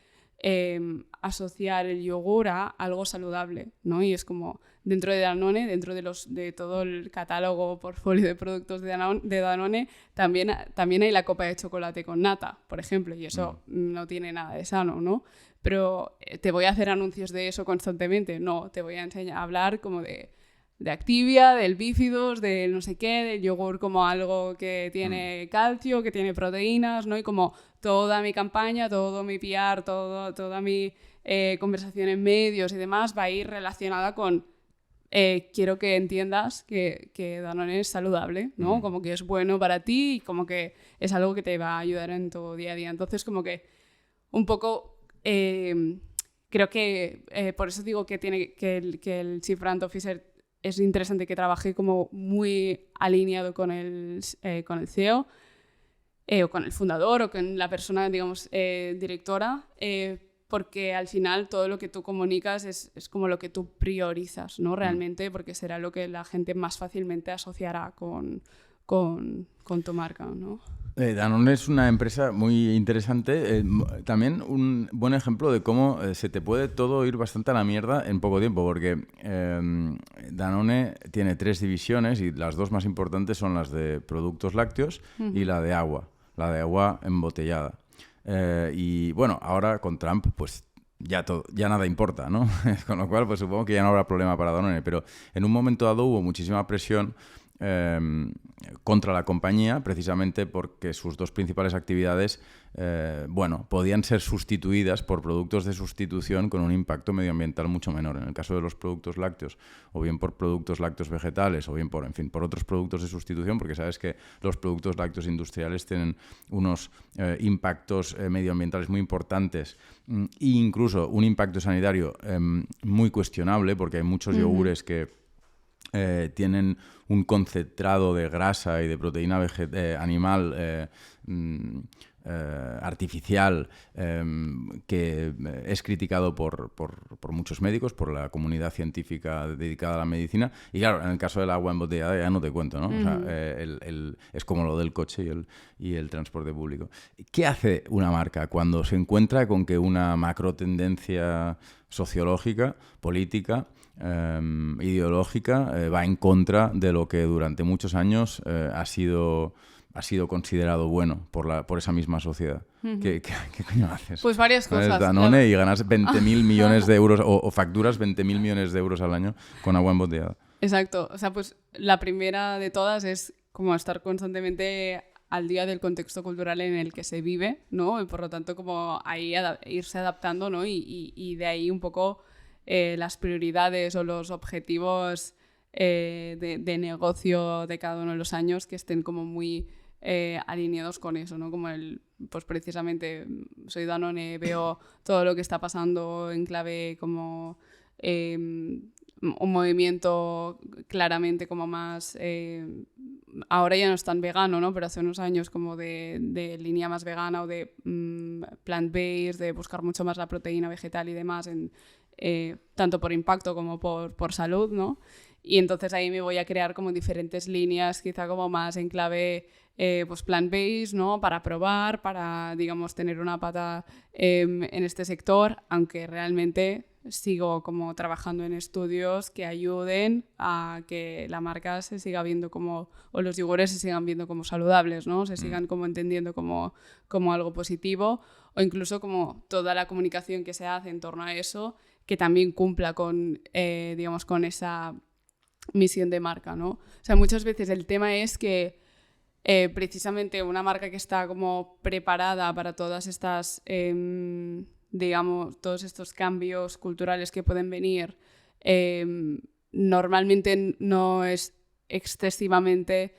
asociar el yogur a algo saludable, ¿no? Y es como dentro de Danone, dentro de todo el catálogo, portfolio de productos de Danone, también hay la copa de chocolate con nata, por ejemplo, y eso no tiene nada de sano, ¿no? Pero ¿te voy a hacer anuncios de eso constantemente? No, te voy a hablar como de Activia, del Bífidos, del no sé qué, del yogur como algo que tiene calcio, que tiene proteínas, ¿no? Y como toda mi campaña, todo mi PR, toda mi conversación en medios y demás va a ir relacionada con quiero que entiendas que Danone es saludable, ¿no? Como que es bueno para ti y como que es algo que te va a ayudar en tu día a día. Entonces, como que un poco... creo que por eso digo que el Chief Brand Officer es interesante que trabaje como muy alineado con el CEO o con el fundador o con la persona, digamos, directora, porque al final todo lo que tú comunicas es como lo que tú priorizas, ¿no? Realmente, porque será lo que la gente más fácilmente asociará con tu marca, ¿no? Danone es una empresa muy interesante, también un buen ejemplo de cómo se te puede todo ir bastante a la mierda en poco tiempo, porque Danone tiene 3 divisiones y las 2 más importantes son las de productos lácteos y la de agua embotellada. Y bueno, ahora con Trump pues ya nada importa, ¿no? Con lo cual pues supongo que ya no habrá problema para Danone, pero en un momento dado hubo muchísima presión contra la compañía, precisamente porque sus 2 principales actividades podían ser sustituidas por productos de sustitución con un impacto medioambiental mucho menor. En el caso de los productos lácteos, o bien por productos lácteos vegetales, o bien por otros productos de sustitución, porque sabes que los productos lácteos industriales tienen unos impactos medioambientales muy importantes e incluso un impacto sanitario muy cuestionable, porque hay muchos yogures que tienen un concentrado de grasa y de proteína animal artificial que es criticado por muchos médicos, por la comunidad científica dedicada a la medicina. Y claro, en el caso del agua embotellada ya no te cuento, ¿no? O sea, es como lo del coche y el transporte público. ¿Qué hace una marca cuando se encuentra con que una macro tendencia sociológica, política, ideológica va en contra de lo que durante muchos años ha sido considerado bueno por esa misma sociedad? ¿Qué coño haces? Pues varias cosas. Danone y ganas 20.000 millones de euros o facturas 20.000 millones de euros al año con agua embotellada. Exacto. O sea, pues la primera de todas es como estar constantemente al día del contexto cultural en el que se vive, ¿no? Y por lo tanto como ahí irse adaptando, ¿no? Y de ahí un poco las prioridades o los objetivos de negocio de cada uno de los años que estén como muy alineados con eso, ¿no? Como pues precisamente soy Danone, veo todo lo que está pasando en clave como un movimiento claramente como más ahora ya no es tan vegano, ¿no? Pero hace unos años como de línea más vegana o de plant-based, de buscar mucho más la proteína vegetal y demás, tanto por impacto como por salud, ¿no? Y entonces ahí me voy a crear como diferentes líneas, quizá como más en clave pues plant-based, ¿no? Para probar, para, digamos, tener una pata en este sector, aunque realmente sigo como trabajando en estudios que ayuden a que la marca se siga viendo como, o los yogures se sigan viendo como saludables, ¿no? Se sigan como entendiendo como algo positivo, o incluso como toda la comunicación que se hace en torno a eso, que también cumpla con, digamos, con esa misión de marca, ¿no? O sea, muchas veces el tema es que precisamente una marca que está como preparada para todas estas, digamos, todos estos cambios culturales que pueden venir, normalmente no es excesivamente...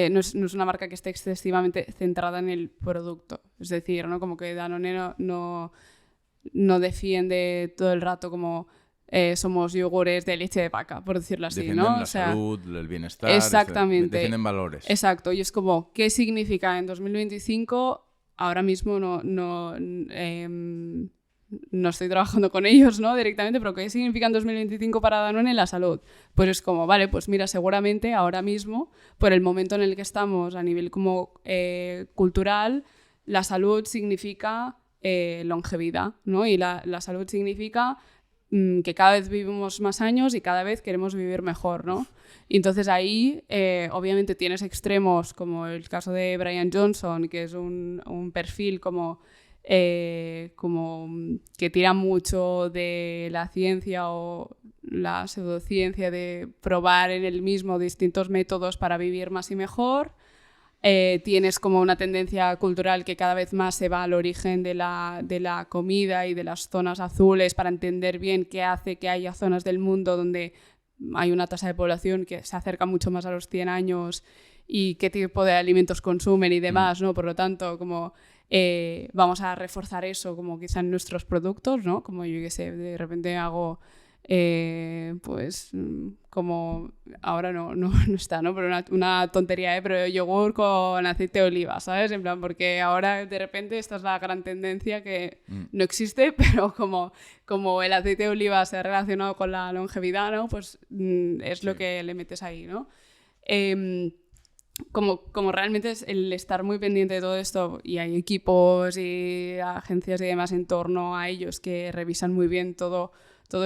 no es una marca que esté excesivamente centrada en el producto. Es decir, ¿no? Como que Danone no defiende todo el rato como somos yogures de leche de vaca, por decirlo así, defienden ¿no? la salud, el bienestar. Exactamente. Defienden valores. Exacto. Y es como, ¿qué significa en 2025? Ahora mismo no estoy trabajando con ellos, ¿no? Directamente, pero ¿qué significa en 2025 para Danone la salud? Pues es como, vale, pues mira, seguramente ahora mismo, por el momento en el que estamos a nivel como cultural, la salud significa longevidad, ¿no? Y la salud significa que cada vez vivimos más años y cada vez queremos vivir mejor, ¿no? Y entonces ahí, obviamente, tienes extremos como el caso de Brian Johnson, que es un perfil como que tira mucho de la ciencia o la pseudociencia de probar en el mismo distintos métodos para vivir más y mejor. Tienes como una tendencia cultural que cada vez más se va al origen de la comida y de las zonas azules para entender bien qué hace que haya zonas del mundo donde hay una tasa de población que se acerca mucho más a los 100 años y qué tipo de alimentos consumen y demás, ¿no? Por lo tanto, como vamos a reforzar eso como quizá en nuestros productos, ¿no? Como yo qué sé, de repente hago pues como ahora no está, ¿no? Pero una tontería, pero yogur con aceite de oliva, ¿sabes? En plan, porque ahora de repente esta es la gran tendencia que no existe, pero como el aceite de oliva se ha relacionado con la longevidad, ¿no? Pues es lo que le metes ahí, ¿no? Como realmente es el estar muy pendiente de todo esto y hay equipos y agencias y demás en torno a ellos que revisan muy bien todo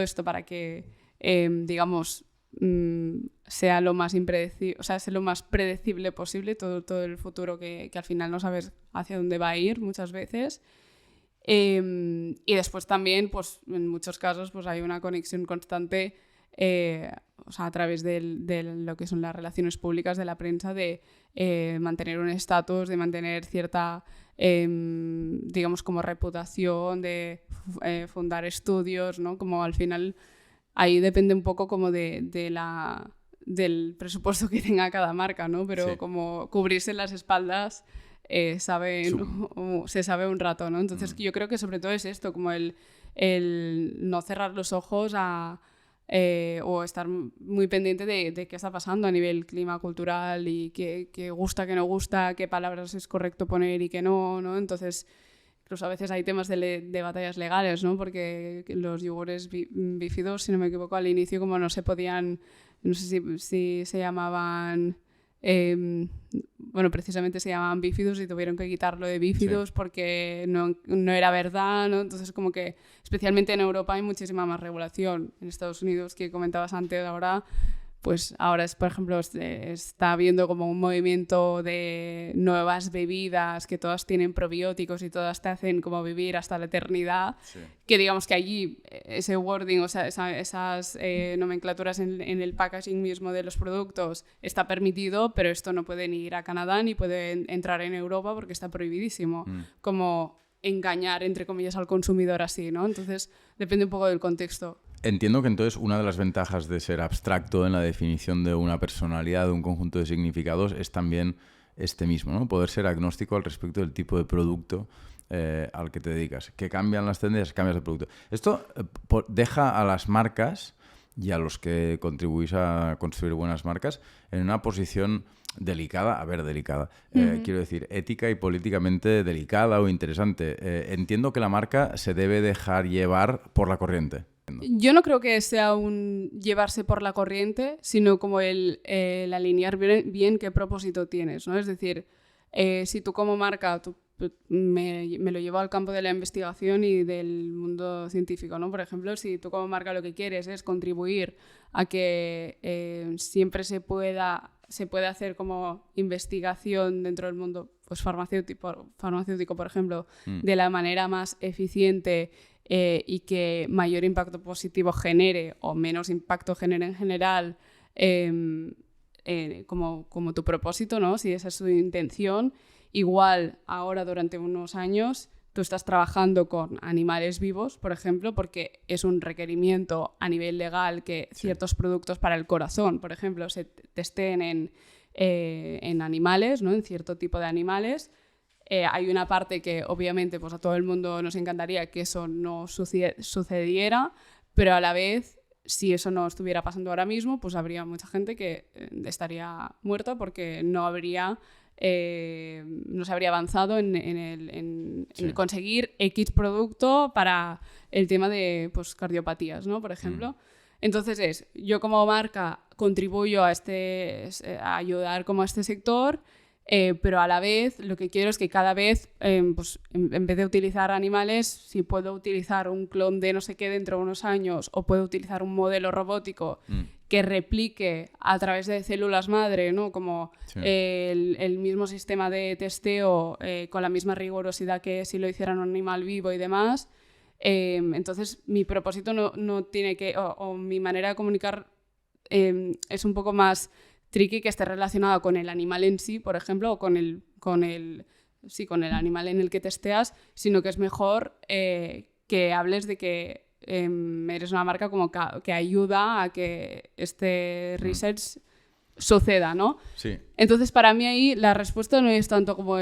esto para que, digamos, sea lo más impredecible, o sea, sea lo más predecible posible todo el futuro que al final no sabes hacia dónde va a ir muchas veces. Y después también, pues en muchos casos, pues hay una conexión constante o sea, a través de lo que son las relaciones públicas de la prensa, de mantener un estatus, de mantener cierta, digamos, como reputación, de fundar estudios, ¿no? Como al final ahí depende un poco como del presupuesto que tenga cada marca, ¿no? Pero sí, como cubrirse las espaldas se sabe un rato, ¿no? Entonces yo creo que sobre todo es esto, como el no cerrar los ojos o estar muy pendiente de qué está pasando a nivel clima cultural y qué gusta, qué no gusta, qué palabras es correcto poner y qué no, ¿no? Entonces, incluso a veces hay temas de batallas legales, ¿no? Porque los yogures bífidos, si no me equivoco, al inicio como no se podían, no sé si se llamaban... bueno, precisamente se llamaban bífidos y tuvieron que quitarlo de bífidos, sí, porque no era verdad, ¿no? Entonces como que especialmente en Europa hay muchísima más regulación. En Estados Unidos, que comentabas antes, ahora pues ahora por ejemplo está habiendo como un movimiento de nuevas bebidas que todas tienen probióticos y todas te hacen como vivir hasta la eternidad, sí, que digamos que allí ese wording, o sea, esas nomenclaturas en el packaging mismo de los productos está permitido, pero esto no puede ni ir a Canadá ni puede entrar en Europa porque está prohibidísimo. Como engañar, entre comillas, al consumidor así, ¿no? Entonces depende un poco del contexto. Entiendo que entonces una de las ventajas de ser abstracto en la definición de una personalidad, de un conjunto de significados, es también este mismo, ¿no? Poder ser agnóstico al respecto del tipo de producto al que te dedicas. Que cambian las tendencias, cambias de producto. Esto deja a las marcas y a los que contribuís a construir buenas marcas en una posición delicada, quiero decir, ética y políticamente delicada o interesante. Entiendo que la marca se debe dejar llevar por la corriente. Yo no creo que sea un llevarse por la corriente, sino como el alinear bien qué propósito tienes, ¿no? Es decir, si tú como marca, me lo llevo al campo de la investigación y del mundo científico, ¿no? Por ejemplo, si tú como marca lo que quieres es contribuir a que siempre se pueda hacer como investigación dentro del mundo pues farmacéutico, por ejemplo, de la manera más eficiente y que mayor impacto positivo genere o menos impacto genere en general, como tu propósito, ¿no? Si esa es tu intención, igual ahora durante unos años tú estás trabajando con animales vivos, por ejemplo, porque es un requerimiento a nivel legal que ciertos productos para el corazón, por ejemplo, se testeen en animales, ¿no? En cierto tipo de animales. Hay una parte que obviamente pues, a todo el mundo nos encantaría que eso no sucediera, pero a la vez, si eso no estuviera pasando ahora mismo, pues habría mucha gente que estaría muerta porque no se habría avanzado en conseguir X producto para el tema de pues, cardiopatías, ¿no? Por ejemplo. Entonces yo como marca contribuyo a ayudar como a este sector, pero a la vez lo que quiero es que cada vez, pues, en vez de utilizar animales, si puedo utilizar un clon de no sé qué dentro de unos años o puedo utilizar un modelo robótico que replique a través de células madre, ¿no? Como el mismo sistema de testeo con la misma rigurosidad que si lo hiciera un animal vivo y demás. Entonces mi propósito no tiene que, o mi manera de comunicar es un poco más tricky, que esté relacionada con el animal en sí, por ejemplo, o con el animal en el que testeas, sino que es mejor que hables de que eres una marca como que ayuda a que este research suceda, ¿no? Sí. Entonces, para mí ahí la respuesta no es tanto como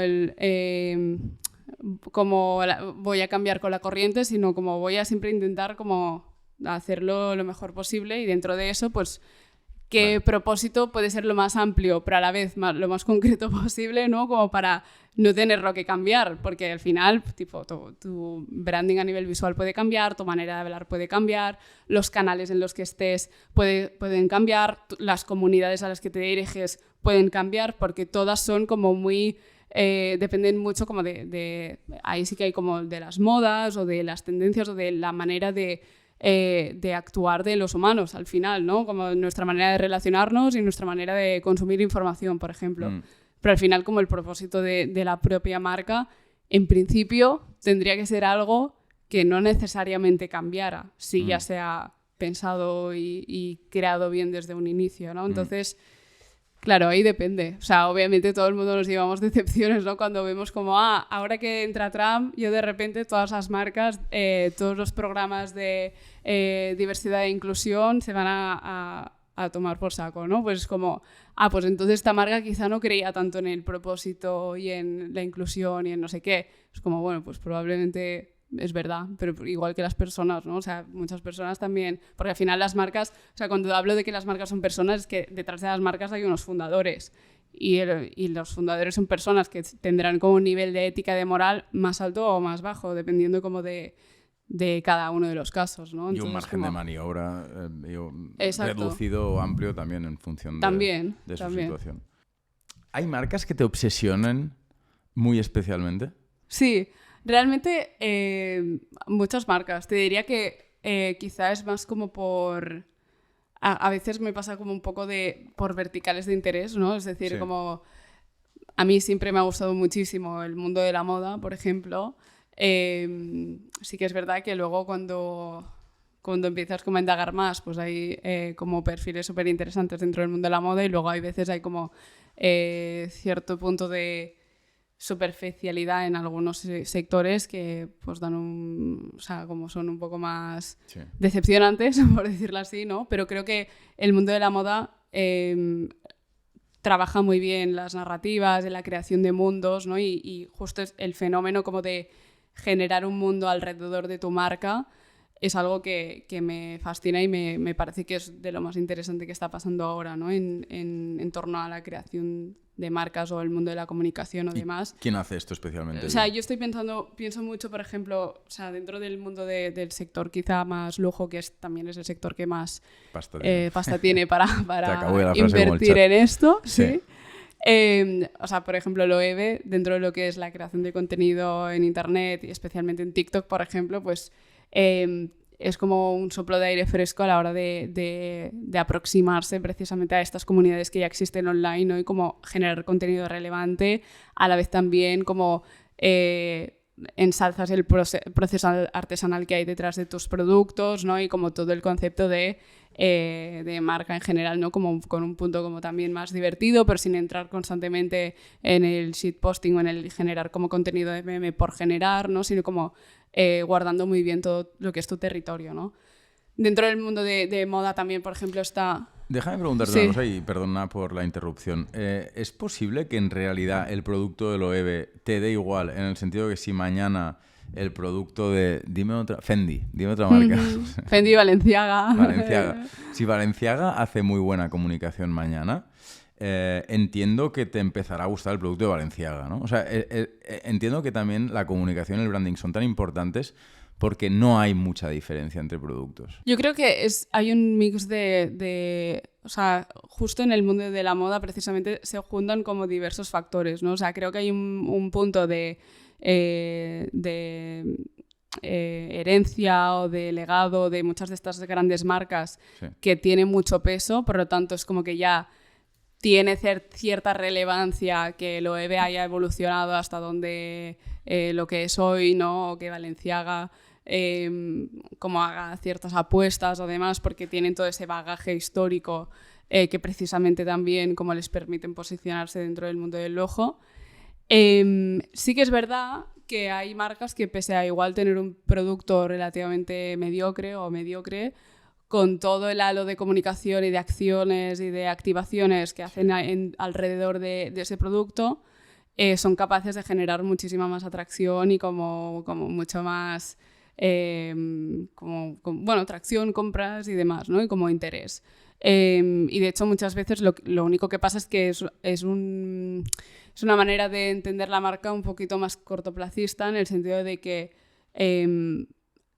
voy a cambiar con la corriente, sino como voy a siempre intentar como hacerlo lo mejor posible, y dentro de eso, pues qué propósito puede ser lo más amplio, pero a la vez lo más concreto posible, ¿no? Como para no tenerlo que cambiar, porque al final, tipo, tu branding a nivel visual puede cambiar, tu manera de hablar puede cambiar, los canales en los que estés pueden cambiar, las comunidades a las que te diriges pueden cambiar, porque todas son como muy... dependen mucho como ahí sí que hay como de las modas o de las tendencias o de la manera de actuar de los humanos al final, ¿no? Como nuestra manera de relacionarnos y nuestra manera de consumir información, por ejemplo. Pero al final, como el propósito de la propia marca, en principio tendría que ser algo que no necesariamente cambiara, si ya se ha pensado y creado bien desde un inicio, ¿no? Entonces, claro, ahí depende. O sea, obviamente todo el mundo nos llevamos decepciones, ¿no? Cuando vemos como, ahora que entra Trump, yo de repente todas las marcas, todos los programas de diversidad e inclusión se van a tomar por saco, ¿no? Pues como, pues entonces esta marca quizá no creía tanto en el propósito y en la inclusión y en no sé qué. Es como, bueno, pues probablemente... Es verdad, pero igual que las personas, ¿no? O sea, muchas personas también, porque al final las marcas, o sea, cuando hablo de que las marcas son personas, es que detrás de las marcas hay unos fundadores y los fundadores son personas que tendrán como un nivel de ética y de moral más alto o más bajo, dependiendo como de cada uno de los casos, ¿no? Entonces, y un margen de maniobra reducido o amplio también en función de su situación. ¿Hay marcas que te obsesionan muy especialmente? Sí. Realmente muchas marcas. Te diría que quizá es más como por... A veces me pasa como un poco por verticales de interés, ¿no? Es decir, como... A mí siempre me ha gustado muchísimo el mundo de la moda, por ejemplo. Sí que es verdad que luego cuando empiezas como a indagar más, pues hay como perfiles súper interesantes dentro del mundo de la moda, y luego hay veces hay como cierto punto de superficialidad en algunos sectores que pues dan o sea, como son un poco más decepcionantes, por decirlo así, ¿no? Pero creo que el mundo de la moda trabaja muy bien las narrativas, en la creación de mundos, ¿no? Y justo es el fenómeno como de generar un mundo alrededor de tu marca es algo que me fascina y me parece que es de lo más interesante que está pasando ahora, ¿no? En torno a la creación de marcas o el mundo de la comunicación o demás. ¿Quién hace esto especialmente? O sea, yo pienso mucho, por ejemplo, o sea, dentro del mundo del sector quizá más lujo, que también es el sector que más pasta tiene para invertir en esto. Sí. O sea, por ejemplo, Loewe, dentro de lo que es la creación de contenido en Internet y especialmente en TikTok, por ejemplo, pues es como un soplo de aire fresco a la hora de aproximarse precisamente a estas comunidades que ya existen online, ¿no? Y como generar contenido relevante, a la vez también como ensalzas el proceso artesanal que hay detrás de tus productos, ¿no? Y como todo el concepto de marca en general, ¿no? Como con un punto como también más divertido, pero sin entrar constantemente en el shitposting o en el generar como contenido de meme por generar, ¿no? Sino como guardando muy bien todo lo que es tu territorio, ¿no? Dentro del mundo de moda también, por ejemplo, está... Déjame preguntarte una cosa y perdona por la interrupción. ¿Es posible que en realidad el producto de Loewe te dé igual, en el sentido que si mañana el producto de... Fendi, dime otra marca. Fendi, Balenciaga. Balenciaga. Si Balenciaga hace muy buena comunicación mañana, entiendo que te empezará a gustar el producto de Balenciaga, ¿no? O sea, entiendo que también la comunicación y el branding son tan importantes porque no hay mucha diferencia entre productos. Yo creo que hay un mix o sea, justo en el mundo de la moda precisamente se juntan como diversos factores, ¿no? O sea, creo que hay un punto de herencia o de legado de muchas de estas grandes marcas que tiene mucho peso, por lo tanto es como que ya tiene cierta relevancia que Loewe haya evolucionado hasta donde lo que es hoy, ¿no? O que Balenciaga como haga ciertas apuestas o demás, porque tienen todo ese bagaje histórico que precisamente también como les permiten posicionarse dentro del mundo del lujo. Sí que es verdad que hay marcas que, pese a igual tener un producto relativamente mediocre, con todo el halo de comunicación y de acciones y de activaciones que hacen alrededor de ese producto, son capaces de generar muchísima más atracción y como mucho más atracción, compras y demás, ¿no? Y como interés. Y de hecho muchas veces lo único que pasa es que es una manera de entender la marca un poquito más cortoplacista, en el sentido de que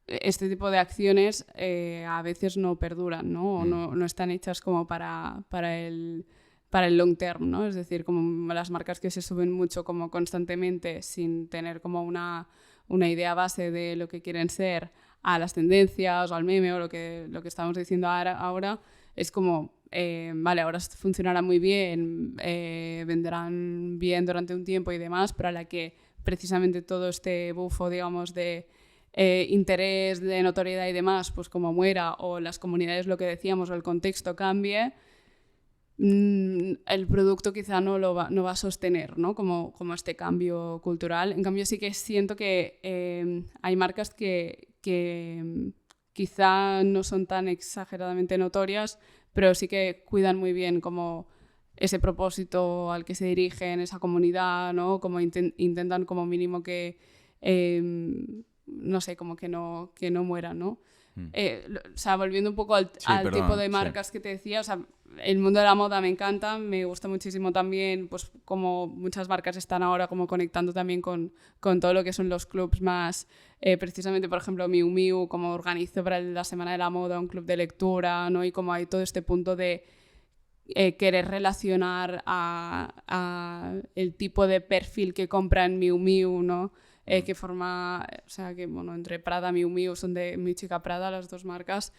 este tipo de acciones a veces no perduran, ¿no? O no están hechas como para el long term, ¿no? Es decir, como las marcas que se suben mucho como constantemente sin tener como una idea base de lo que quieren ser, a las tendencias o al meme o lo que estamos diciendo ahora es como, vale, ahora funcionará muy bien, venderán bien durante un tiempo y demás, pero a la que precisamente todo este bufo, digamos, de interés, de notoriedad y demás, pues como muera, o las comunidades, lo que decíamos, o el contexto cambie, el producto quizá no va a sostener, ¿no? Como este cambio cultural. En cambio sí que siento que hay marcas que quizá no son tan exageradamente notorias, pero sí que cuidan muy bien como ese propósito al que se dirigen, esa comunidad, ¿no? Como intentan como mínimo que no sé, como que no mueran, ¿no? O sea, volviendo un poco al tipo de marcas que te decía, o sea, el mundo de la moda me encanta, me gusta muchísimo también, pues como muchas marcas están ahora como conectando también con todo lo que son los clubs más, precisamente, por ejemplo, Miu Miu, como organizo para la Semana de la Moda un club de lectura, ¿no? Y como hay todo este punto de querer relacionar a el tipo de perfil que compra en Miu Miu, ¿no? Que forma, o sea, que bueno, entre Prada y Miu Miu son de Mi Chica Prada, las dos marcas,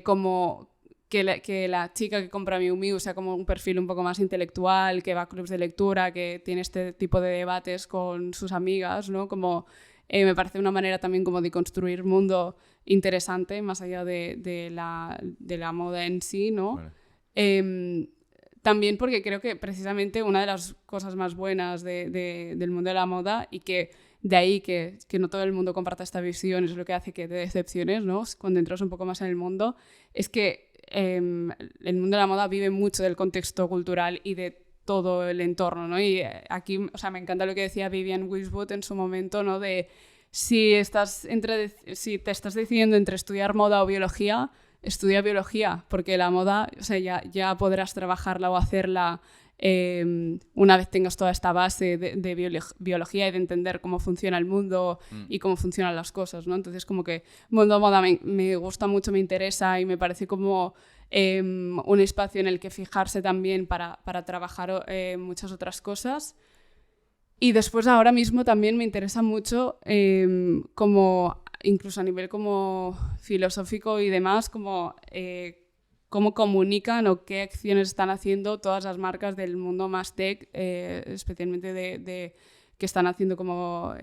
como que la chica que compra Miu Miu sea como un perfil un poco más intelectual, que va a clubs de lectura, que tiene este tipo de debates con sus amigas, ¿no? Como me parece una manera también como de construir mundo interesante, más allá de la moda en sí, ¿no? Vale. También porque creo que precisamente una de las cosas más buenas del mundo de la moda, y que de ahí que no todo el mundo comparta esta visión, es lo que hace que te decepciones, ¿no? Cuando entras un poco más en el mundo, es que el mundo de la moda vive mucho del contexto cultural y de todo el entorno, ¿no? Y aquí, o sea, me encanta lo que decía Vivienne Westwood en su momento, ¿no? De si te estás decidiendo entre estudiar moda o biología, estudia biología, porque la moda, o sea, ya podrás trabajarla o hacerla una vez tengas toda esta base de biología y de entender cómo funciona el mundo y cómo funcionan las cosas, ¿no? Entonces, como que el mundo de moda me gusta mucho, me interesa y me parece como un espacio en el que fijarse también para trabajar muchas otras cosas. Y después, ahora mismo también me interesa mucho como incluso a nivel como filosófico y demás, como cómo comunican o qué acciones están haciendo todas las marcas del mundo más tech, especialmente que están haciendo como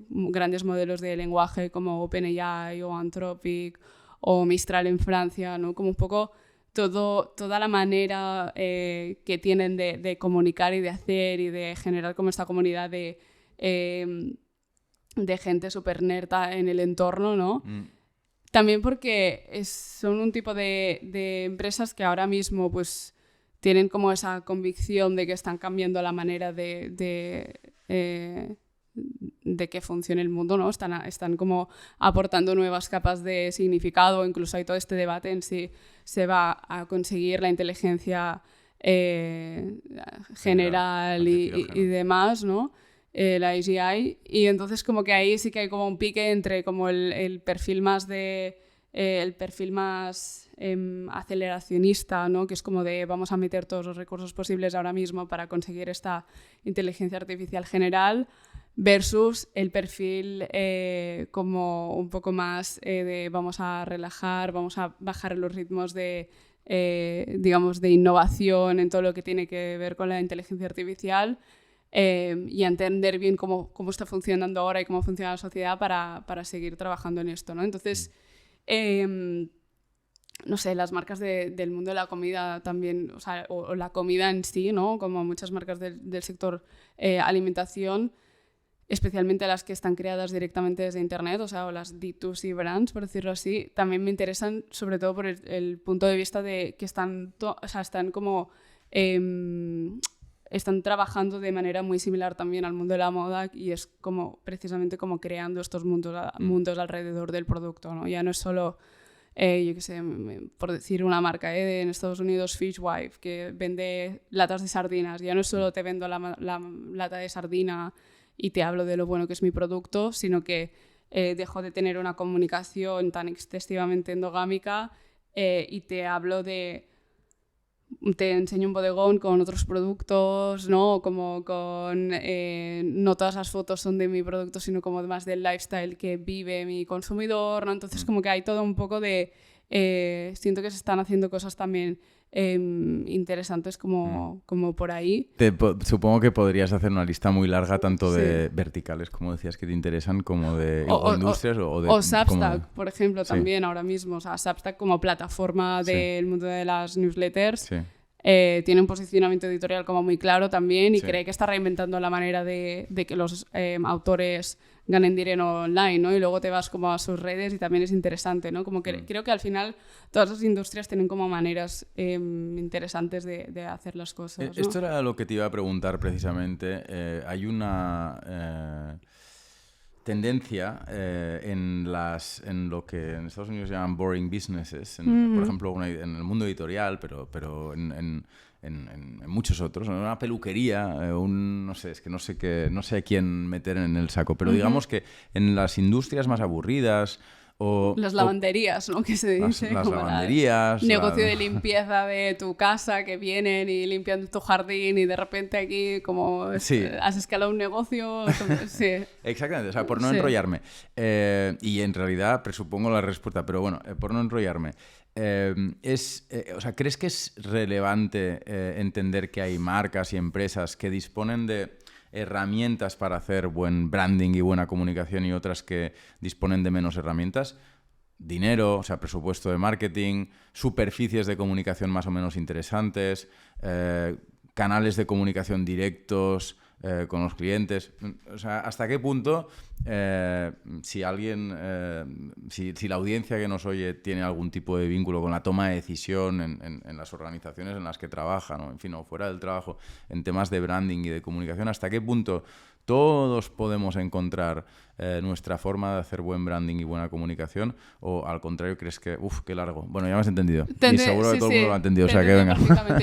grandes modelos de lenguaje como OpenAI o Anthropic o Mistral en Francia, ¿no? Como un poco toda la manera que tienen de comunicar y de hacer y de generar como esta comunidad de gente súper nerda en el entorno, ¿no? También porque son un tipo de empresas que ahora mismo pues tienen como esa convicción de que están cambiando la manera de que funcione el mundo, ¿no? Están como aportando nuevas capas de significado, incluso hay todo este debate en si se va a conseguir la inteligencia general y demás, ¿no? La AGI, y entonces como que ahí sí que hay como un pique entre como el perfil más aceleracionista, ¿no? Que es como de vamos a meter todos los recursos posibles ahora mismo para conseguir esta inteligencia artificial general, versus el perfil como un poco más de vamos a relajar, vamos a bajar los ritmos digamos, de innovación en todo lo que tiene que ver con la inteligencia artificial. Y entender bien cómo está funcionando ahora y cómo funciona la sociedad para seguir trabajando en esto, ¿no? Entonces, no sé, las marcas del mundo de la comida también, o la comida en sí, ¿no? Como muchas marcas del sector alimentación, especialmente las que están creadas directamente desde Internet, o las D2C brands, por decirlo así, también me interesan sobre todo por el punto de vista de que están como... están trabajando de manera muy similar también al mundo de la moda y es como precisamente como creando estos mundos alrededor del producto, ¿no? Ya no es solo, yo qué sé, por decir una marca en Estados Unidos, Fishwife, que vende latas de sardinas. Ya no es solo te vendo la lata de sardina y te hablo de lo bueno que es mi producto, sino que dejo de tener una comunicación tan excesivamente endogámica y te hablo te enseño un bodegón con otros productos, ¿no? Como no todas las fotos son de mi producto, sino como más del lifestyle que vive mi consumidor, ¿no? Entonces como que hay todo un poco de... siento que se están haciendo cosas también interesantes como por ahí. Supongo que podrías hacer una lista muy larga tanto de verticales, como decías, que te interesan, como de industrias o de... O Substack, por ejemplo, también ahora mismo. O sea, Substack como plataforma del mundo de las newsletters. Sí. Tiene un posicionamiento editorial como muy claro también y cree que está reinventando la manera de que los autores ganen dinero online, ¿no? Y luego te vas como a sus redes y también es interesante, ¿no? Como que creo que al final todas las industrias tienen como maneras interesantes de hacer las cosas, ¿no? Esto era lo que te iba a preguntar precisamente. Hay una tendencia en lo que en Estados Unidos llaman boring businesses, por ejemplo en el mundo editorial, pero en muchos otros, en una peluquería, no sé, es que no sé a quién meter en el saco, pero digamos que en las industrias más aburridas las lavanderías, ¿no? Que se dice. Las lavanderías. Negocio de limpieza de tu casa, que vienen y limpian tu jardín y de repente aquí como has escalado un negocio. Sí. Exactamente, o sea, por no enrollarme. Y en realidad presupongo la respuesta, pero bueno, por no enrollarme. ¿Crees que es relevante entender que hay marcas y empresas que disponen de herramientas para hacer buen branding y buena comunicación y otras que disponen de menos herramientas? Dinero, o sea, presupuesto de marketing, superficies de comunicación más o menos interesantes, canales de comunicación directos con los clientes. O sea, ¿hasta qué punto si alguien, si la audiencia que nos oye tiene algún tipo de vínculo con la toma de decisión en las organizaciones en las que trabaja, ¿no? En fin, o fuera del trabajo, en temas de branding y de comunicación, ¿hasta qué punto todos podemos encontrar nuestra forma de hacer buen branding y buena comunicación? ¿O al contrario crees que, qué largo? Bueno, ya me has entendido. Y seguro que todo el mundo lo ha entendido, o sea que venga.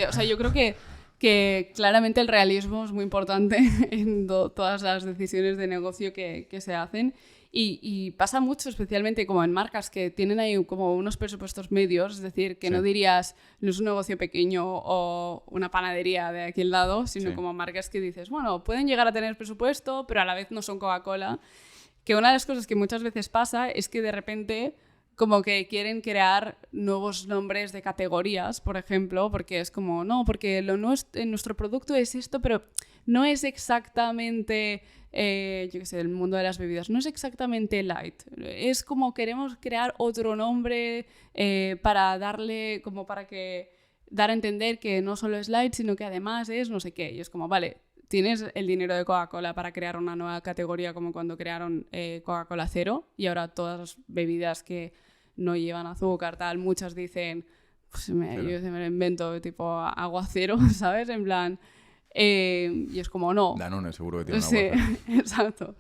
O sea, yo creo que claramente el realismo es muy importante en todas las decisiones de negocio que se hacen y pasa mucho, especialmente como en marcas que tienen ahí como unos presupuestos medios, es decir, que no dirías, no es un negocio pequeño o una panadería de aquí al lado, sino como marcas que dices, bueno, pueden llegar a tener presupuesto, pero a la vez no son Coca-Cola. Que una de las cosas que muchas veces pasa es que de repente como que quieren crear nuevos nombres de categorías, por ejemplo, porque es como, no, porque nuestro producto es esto, pero no es exactamente, yo qué sé, el mundo de las bebidas, no es exactamente light. Es como queremos crear otro nombre para darle, como para que dar a entender que no solo es light, sino que además es no sé qué. Y es como, vale, tienes el dinero de Coca-Cola para crear una nueva categoría como cuando crearon Coca-Cola Cero y ahora todas las bebidas que no llevan azúcar, tal, muchas dicen, pues yo me lo invento, tipo agua cero, ¿sabes? En plan... y es como, no. Danone seguro que tiene una Sí, agua cero. exacto.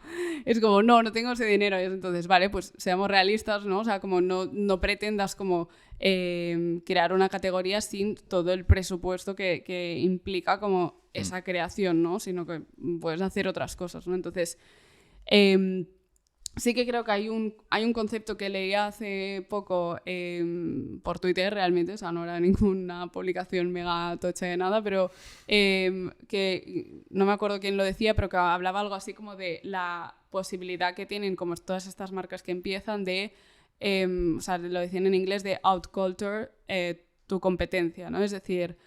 Es como, no tengo ese dinero. Y entonces, vale, pues seamos realistas, ¿no? O sea, como no pretendas como crear una categoría sin todo el presupuesto que implica como esa creación, ¿no? Sino que puedes hacer otras cosas, ¿no? Entonces, sí que creo que hay un concepto que leí hace poco por Twitter realmente, o sea, no era ninguna publicación mega tocha de nada, pero que no me acuerdo quién lo decía, pero que hablaba algo así como de la posibilidad que tienen como todas estas marcas que empiezan de, o sea, lo decían en inglés, de outculture tu competencia, ¿no? Es decir...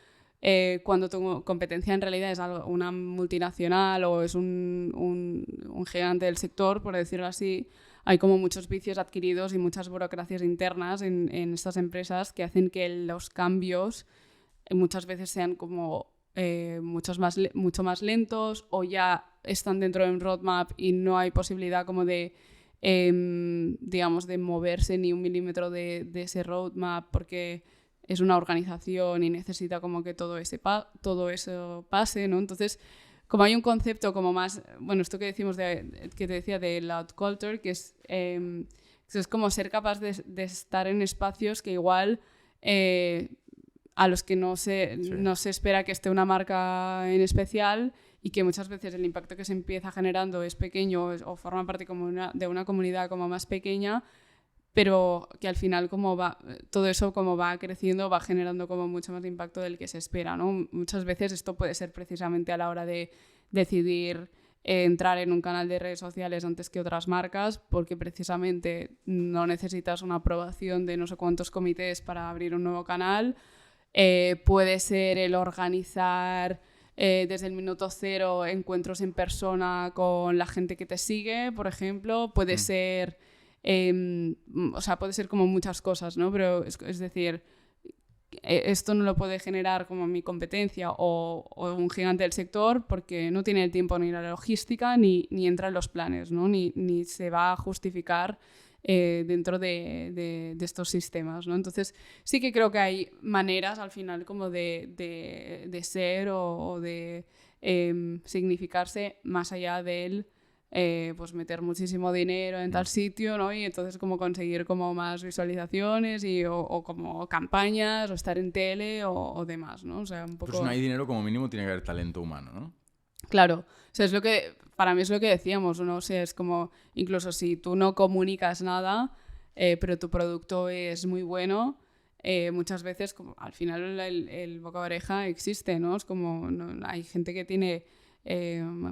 cuando tu competencia en realidad es una multinacional o es un gigante del sector, por decirlo así, hay como muchos vicios adquiridos y muchas burocracias internas en estas empresas que hacen que los cambios muchas veces sean como mucho más lentos o ya están dentro de un roadmap y no hay posibilidad como de digamos de moverse ni un milímetro de ese roadmap porque es una organización y necesita como que todo eso pase, ¿no? Entonces, como hay un concepto como más, bueno, esto que decimos que te decía de loud culture, que es como ser capaz de estar en espacios que igual a los que no se espera que esté una marca en especial y que muchas veces el impacto que se empieza generando es pequeño o forma parte como de una comunidad como más pequeña, pero que al final todo eso como va creciendo va generando como mucho más impacto del que se espera, ¿no? Muchas veces esto puede ser precisamente a la hora de decidir entrar en un canal de redes sociales antes que otras marcas porque precisamente no necesitas una aprobación de no sé cuántos comités para abrir un nuevo canal. Puede ser el organizar desde el minuto cero encuentros en persona con la gente que te sigue, por ejemplo. Puede ser... o sea, puede ser como muchas cosas, ¿no? Pero es decir, esto no lo puede generar como mi competencia o un gigante del sector porque no tiene el tiempo ni la logística ni entra en los planes, ¿no? Ni se va a justificar dentro de estos sistemas, ¿no? Entonces sí que creo que hay maneras al final como de ser o de significarse más allá del pues meter muchísimo dinero en tal sitio, ¿no? Y entonces como conseguir como más visualizaciones o como campañas o estar en tele o demás, ¿no? O sea, un poco... Pues no hay dinero, como mínimo tiene que haber talento humano, ¿no? Claro, o sea, es lo que, para mí es lo que decíamos, ¿no? O sea, es como, incluso si tú no comunicas nada, pero tu producto es muy bueno, muchas veces como, al final el boca a oreja existe, ¿no? Es como, hay gente que tiene...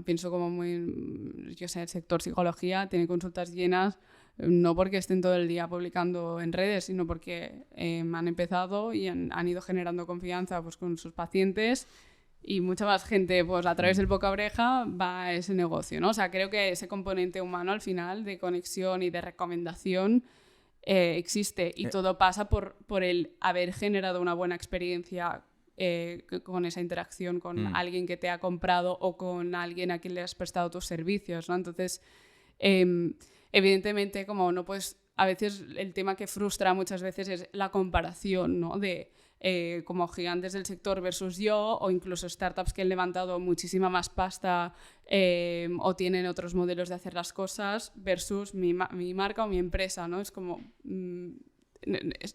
pienso como muy, yo sé, el sector psicología tiene consultas llenas no porque estén todo el día publicando en redes, sino porque han empezado y han ido generando confianza pues, con sus pacientes y mucha más gente pues a través del boca a oreja va a ese negocio, ¿no? O sea, creo que ese componente humano al final de conexión y de recomendación existe y todo pasa por el haber generado una buena experiencia con esa interacción con alguien que te ha comprado o con alguien a quien le has prestado tus servicios, ¿no? Entonces, evidentemente, como no puedes... A veces el tema que frustra muchas veces es la comparación, ¿no? De como gigantes del sector versus yo o incluso startups que han levantado muchísima más pasta o tienen otros modelos de hacer las cosas versus mi marca o mi empresa, ¿no? Es como...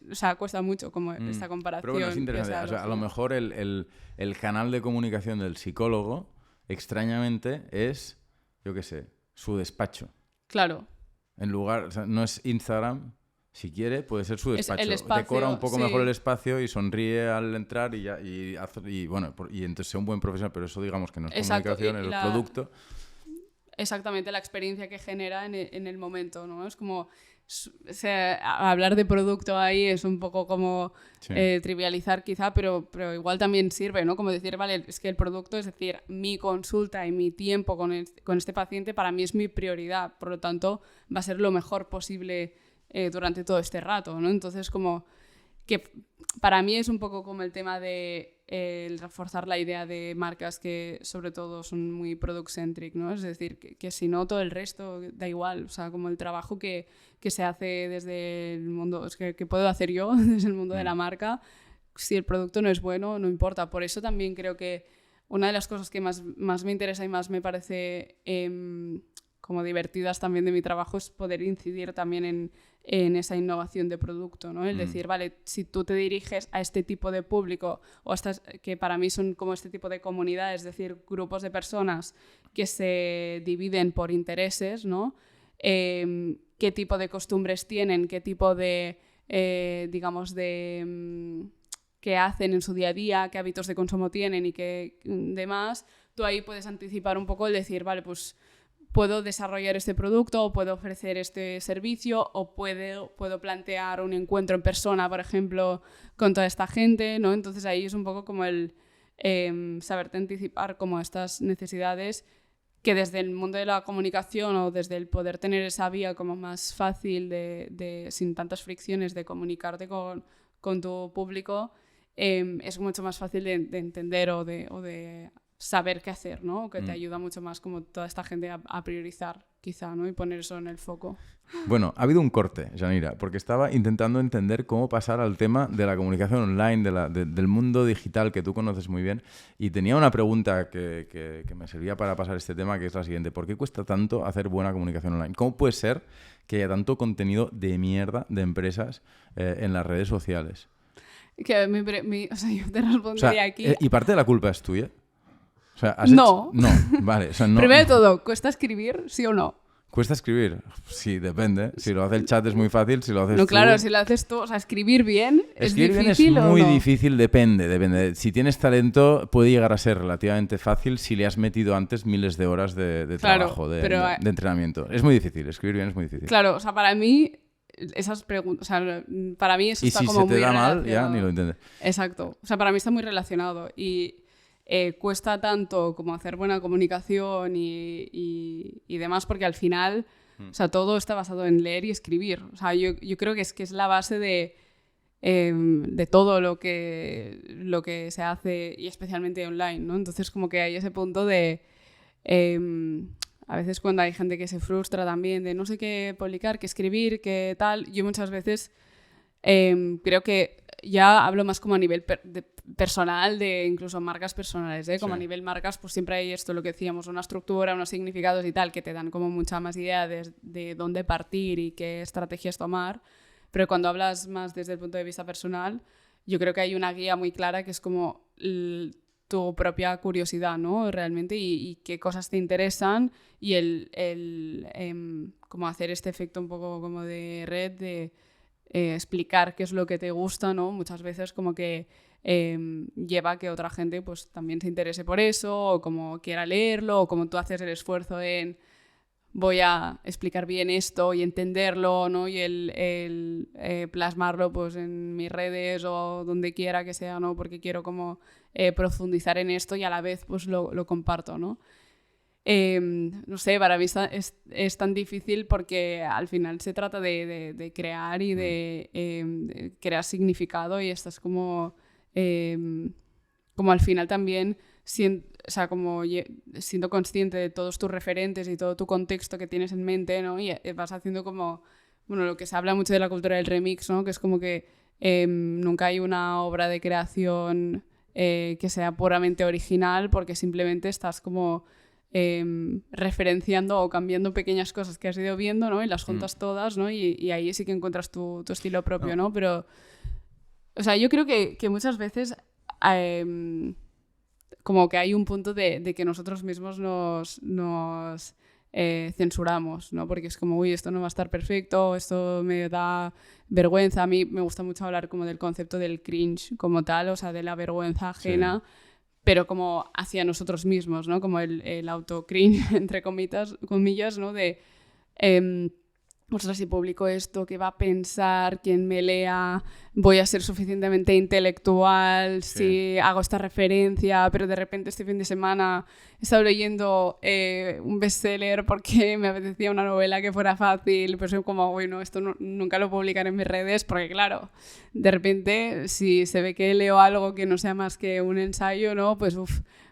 o sea, cuesta mucho como esta comparación. Pero bueno, es interesante. O sea, a lo mejor el canal de comunicación del psicólogo, extrañamente, es, yo qué sé, su despacho. Claro. En lugar, o sea, no es Instagram, si quiere, puede ser su despacho. Es el espacio, decora un poco sí. mejor el espacio y sonríe al entrar y entonces sea un buen profesional, pero eso digamos que no es comunicación, es el producto. Exactamente, la experiencia que genera en el momento, ¿no? Es como hablar de producto ahí es un poco como trivializar quizá, pero igual también sirve, ¿no? Como decir, vale, es que el producto, es decir, mi consulta y mi tiempo con este paciente para mí es mi prioridad, por lo tanto va a ser lo mejor posible durante todo este rato, ¿no? Entonces como que para mí es un poco como el tema de el reforzar la idea de marcas que sobre todo son muy product-centric, ¿no? Es decir, que si no todo el resto da igual, o sea, como el trabajo que se hace desde el mundo, es que puedo hacer yo desde el mundo de la marca, si el producto no es bueno, no importa. Por eso también creo que una de las cosas que más me interesa y más me parece como divertidas también de mi trabajo es poder incidir también en esa innovación de producto, ¿no? El decir, vale, si tú te diriges a este tipo de público o a estas, que para mí son como este tipo de comunidades, es decir, grupos de personas que se dividen por intereses, ¿no? Qué tipo de costumbres tienen, qué tipo de, digamos, de qué hacen en su día a día, qué hábitos de consumo tienen y qué demás, tú ahí puedes anticipar un poco el decir, vale, pues puedo desarrollar este producto o puedo ofrecer este servicio o puedo plantear un encuentro en persona, por ejemplo, con toda esta gente, ¿no? Entonces ahí es un poco como el saberte anticipar como estas necesidades que desde el mundo de la comunicación o desde el poder tener esa vía como más fácil de sin tantas fricciones de comunicarte con tu público, es mucho más fácil de entender o de saber qué hacer, ¿no? Que te ayuda mucho más como toda esta gente a priorizar, quizá, ¿no? Y poner eso en el foco. Bueno, ha habido un corte, Yanira, porque estaba intentando entender cómo pasar al tema de la comunicación online, del mundo digital que tú conoces muy bien, y tenía una pregunta que me servía para pasar este tema, que es la siguiente. ¿Por qué cuesta tanto hacer buena comunicación online? ¿Cómo puede ser que haya tanto contenido de mierda de empresas en las redes sociales? Que o sea, yo te respondería aquí... ¿Y parte de la culpa es tuya? O sea, no. No, vale. O sea, no. Primero de todo, ¿cuesta escribir, sí o no? ¿Cuesta escribir? Sí, depende. Si lo hace el chat es muy fácil, si lo haces tú... No, claro, si lo haces tú, o sea, escribir bien es difícil. Escribir bien es muy difícil, depende. Si tienes talento, puede llegar a ser relativamente fácil si le has metido antes miles de horas de trabajo, de entrenamiento. Es muy difícil, escribir bien es muy difícil. Claro, o sea, para mí... Esas preguntas, o sea, para mí eso está como muy relacionado. Y si se te da mal, ya ni lo entiendes. Exacto, o sea, para mí está muy relacionado y cuesta tanto como hacer buena comunicación y demás, porque al final, o sea, todo está basado en leer y escribir. O sea, yo creo que es la base de todo lo que se hace y especialmente online, ¿no? Entonces como que hay ese punto de... a veces cuando hay gente que se frustra también de no sé qué publicar, qué escribir, qué tal, yo muchas veces creo que ya hablo más como a nivel personal, de incluso marcas personales, ¿eh? Como a nivel marcas, pues siempre hay esto, lo que decíamos, una estructura, unos significados y tal, que te dan como mucha más idea de dónde partir y qué estrategias tomar, pero cuando hablas más desde el punto de vista personal, yo creo que hay una guía muy clara que es como... tu propia curiosidad, ¿no? Realmente, y qué cosas te interesan y como hacer este efecto un poco como de red, de explicar qué es lo que te gusta, ¿no? Muchas veces como que lleva a que otra gente pues también se interese por eso o como quiera leerlo o como tú haces el esfuerzo en voy a explicar bien esto y entenderlo, ¿no? Y el plasmarlo pues en mis redes o donde quiera que sea, ¿no? Porque quiero como profundizar en esto y a la vez pues lo comparto, ¿no? No sé, para mí es tan difícil porque al final se trata de crear y de crear significado y estás como al final también... o sea, como siendo consciente de todos tus referentes y todo tu contexto que tienes en mente, ¿no? Y vas haciendo como, bueno, lo que se habla mucho de la cultura del remix, ¿no? Que es como que nunca hay una obra de creación que sea puramente original porque simplemente estás como referenciando o cambiando pequeñas cosas que has ido viendo, ¿no? Y las juntas todas, ¿no? Y ahí sí que encuentras tu estilo propio, ¿no? Pero, o sea, yo creo que muchas veces... como que hay un punto de que nosotros mismos nos censuramos, ¿no? Porque es como, uy, esto no va a estar perfecto, esto me da vergüenza. A mí me gusta mucho hablar como del concepto del cringe como tal, o sea, de la vergüenza ajena, pero como hacia nosotros mismos, ¿no? Como el auto-cringe, entre comillas, ¿no? De ostras, si publico esto, ¿qué va a pensar? ¿Quién me lea? ¿Voy a ser suficientemente intelectual si hago esta referencia? Pero de repente este fin de semana he estado leyendo un bestseller porque me apetecía una novela que fuera fácil. Pues soy como, bueno, esto nunca lo publicaré en mis redes porque, claro, de repente si se ve que leo algo que no sea más que un ensayo, ¿no? Pues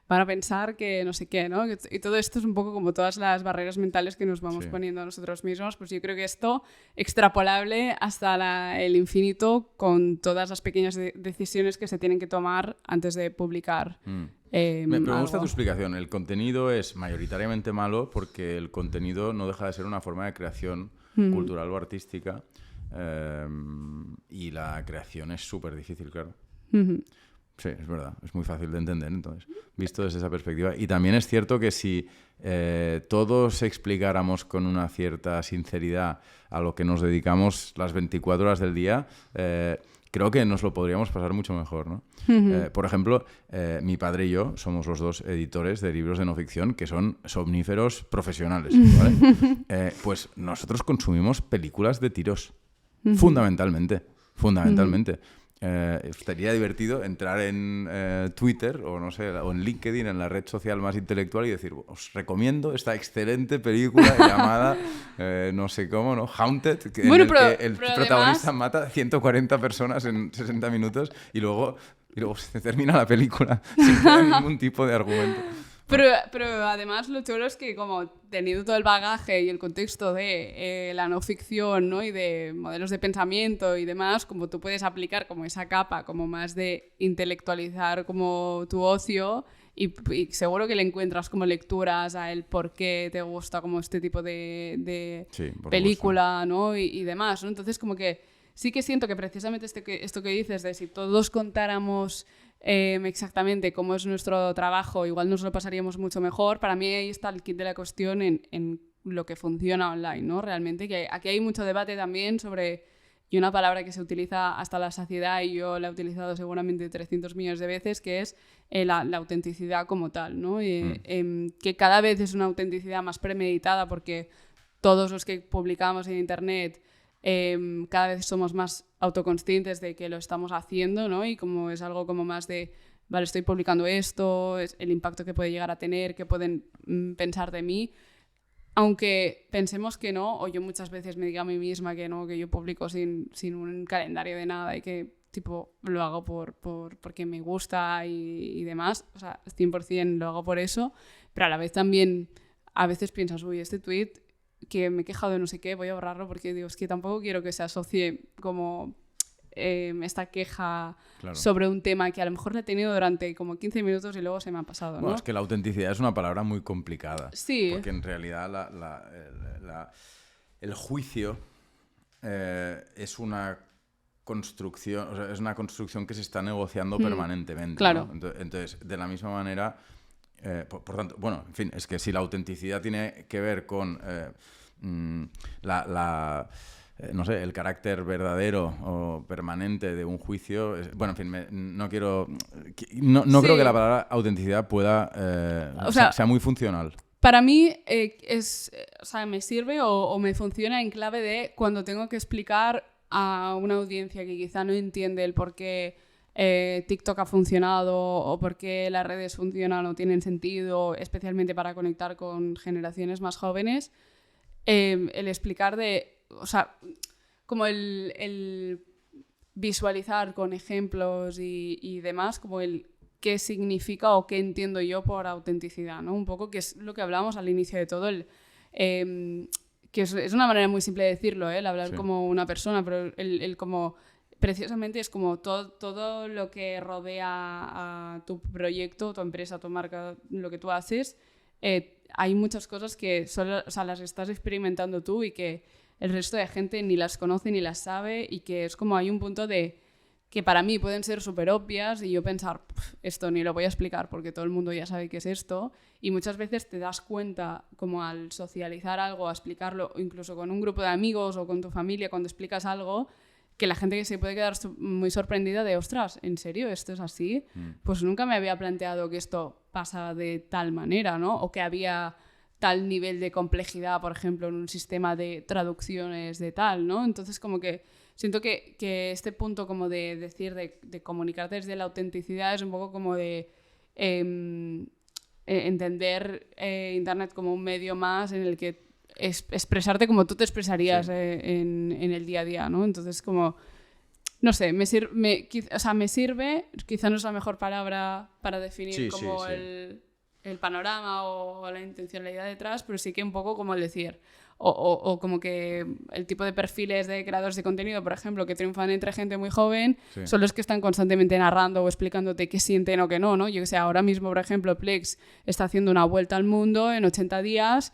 van a pensar que no sé qué, ¿no? Y todo esto es un poco como todas las barreras mentales que nos vamos poniendo a nosotros mismos. Pues yo creo que esto extrapolable hasta el infinito con todas las pequeñas decisiones que se tienen que tomar antes de publicar. Me gusta tu explicación. El contenido es mayoritariamente malo porque el contenido no deja de ser una forma de creación cultural o artística, y la creación es súper difícil, claro. Sí, es verdad, es muy fácil de entender, entonces, visto desde esa perspectiva. Y también es cierto que si todos explicáramos con una cierta sinceridad a lo que nos dedicamos las 24 horas del día, creo que nos lo podríamos pasar mucho mejor, ¿no? Por ejemplo, mi padre y yo somos los dos editores de libros de no ficción que son somníferos profesionales, ¿vale? Pues nosotros consumimos películas de tiros, fundamentalmente. Estaría divertido entrar en Twitter o no sé, o en LinkedIn, en la red social más intelectual, y decir, os recomiendo esta excelente película llamada no sé cómo, ¿no? Haunted, que el protagonista además mata 140 personas en 60 minutos y luego se termina la película sin tener ningún tipo de argumento. Pero además lo chulo es que como teniendo todo el bagaje y el contexto de la no ficción, ¿no? Y de modelos de pensamiento y demás, como tú puedes aplicar como esa capa como más de intelectualizar como tu ocio y seguro que le encuentras como lecturas a el por qué te gusta como este tipo de película, ¿no? Y demás, ¿no? Entonces como que sí que siento que precisamente esto que dices de si todos contáramos exactamente cómo es nuestro trabajo, igual nos lo pasaríamos mucho mejor. Para mí ahí está el kit de la cuestión en lo que funciona online, ¿no? Realmente, que aquí hay mucho debate también sobre, y una palabra que se utiliza hasta la saciedad, y yo la he utilizado seguramente 300 millones de veces, que es la autenticidad como tal, ¿no? Que cada vez es una autenticidad más premeditada porque todos los que publicamos en internet cada vez somos más autoconscientes de que lo estamos haciendo, ¿no? Y como es algo como más de, vale, estoy publicando esto, es el impacto que puede llegar a tener, que pueden pensar de mí. Aunque pensemos que no, o yo muchas veces me diga a mí misma que no, que yo publico sin un calendario de nada y que tipo lo hago porque me gusta y demás, o sea, 100% lo hago por eso, pero a la vez también a veces piensas, uy, este tweet que me he quejado de no sé qué, voy a borrarlo porque digo, es que tampoco quiero que se asocie como esta queja sobre un tema que a lo mejor la he tenido durante como 15 minutos y luego se me ha pasado, ¿no? Bueno, es que la autenticidad es una palabra muy complicada. Sí. Porque en realidad el juicio es una construcción, o sea, es una construcción que se está negociando permanentemente. Claro. ¿no? Entonces, de la misma manera, por tanto, bueno, en fin, es que si la autenticidad tiene que ver con no sé, el carácter verdadero o permanente de un juicio, bueno, en fin, no quiero... No creo que la palabra autenticidad pueda... sea muy funcional. Para mí o sea, me sirve o me funciona en clave de cuando tengo que explicar a una audiencia que quizá no entiende el por qué TikTok ha funcionado o por qué las redes funcionan o tienen sentido, especialmente para conectar con generaciones más jóvenes, el explicar o sea, como el visualizar con ejemplos y demás, como el qué significa o qué entiendo yo por autenticidad, ¿no? Un poco que es lo que hablábamos al inicio de todo, que es una manera muy simple de decirlo, el hablar como una persona, pero el como... Precisamente es como todo lo que rodea a tu proyecto, tu empresa, tu marca, lo que tú haces. Hay muchas cosas que solo, o sea, las estás experimentando tú y que el resto de gente ni las conoce ni las sabe, y que es como hay un punto de que para mí pueden ser súper obvias y yo pensar, esto ni lo voy a explicar porque todo el mundo ya sabe qué es esto, y muchas veces te das cuenta como al socializar algo, a explicarlo, incluso con un grupo de amigos o con tu familia, cuando explicas algo, que la gente que se puede quedar muy sorprendida de, ostras, ¿en serio esto es así? Pues nunca me había planteado que esto pasa de tal manera, ¿no? O que había tal nivel de complejidad, por ejemplo, en un sistema de traducciones de tal, ¿no? Entonces como que siento que este punto como de decir, de comunicarte desde la autenticidad es un poco como de entender Internet como un medio más en el que expresarte como tú te expresarías en el día a día, ¿no? Entonces como, no sé, me sirve, quizá no es la mejor palabra para definir como el panorama o la intencionalidad detrás, pero sí que un poco como el decir, o como que el tipo de perfiles de creadores de contenido, por ejemplo, que triunfan entre gente muy joven, son los que están constantemente narrando o explicándote qué sienten o qué no, ¿no? Yo que sé, ahora mismo, por ejemplo, Plex está haciendo una vuelta al mundo en 80 días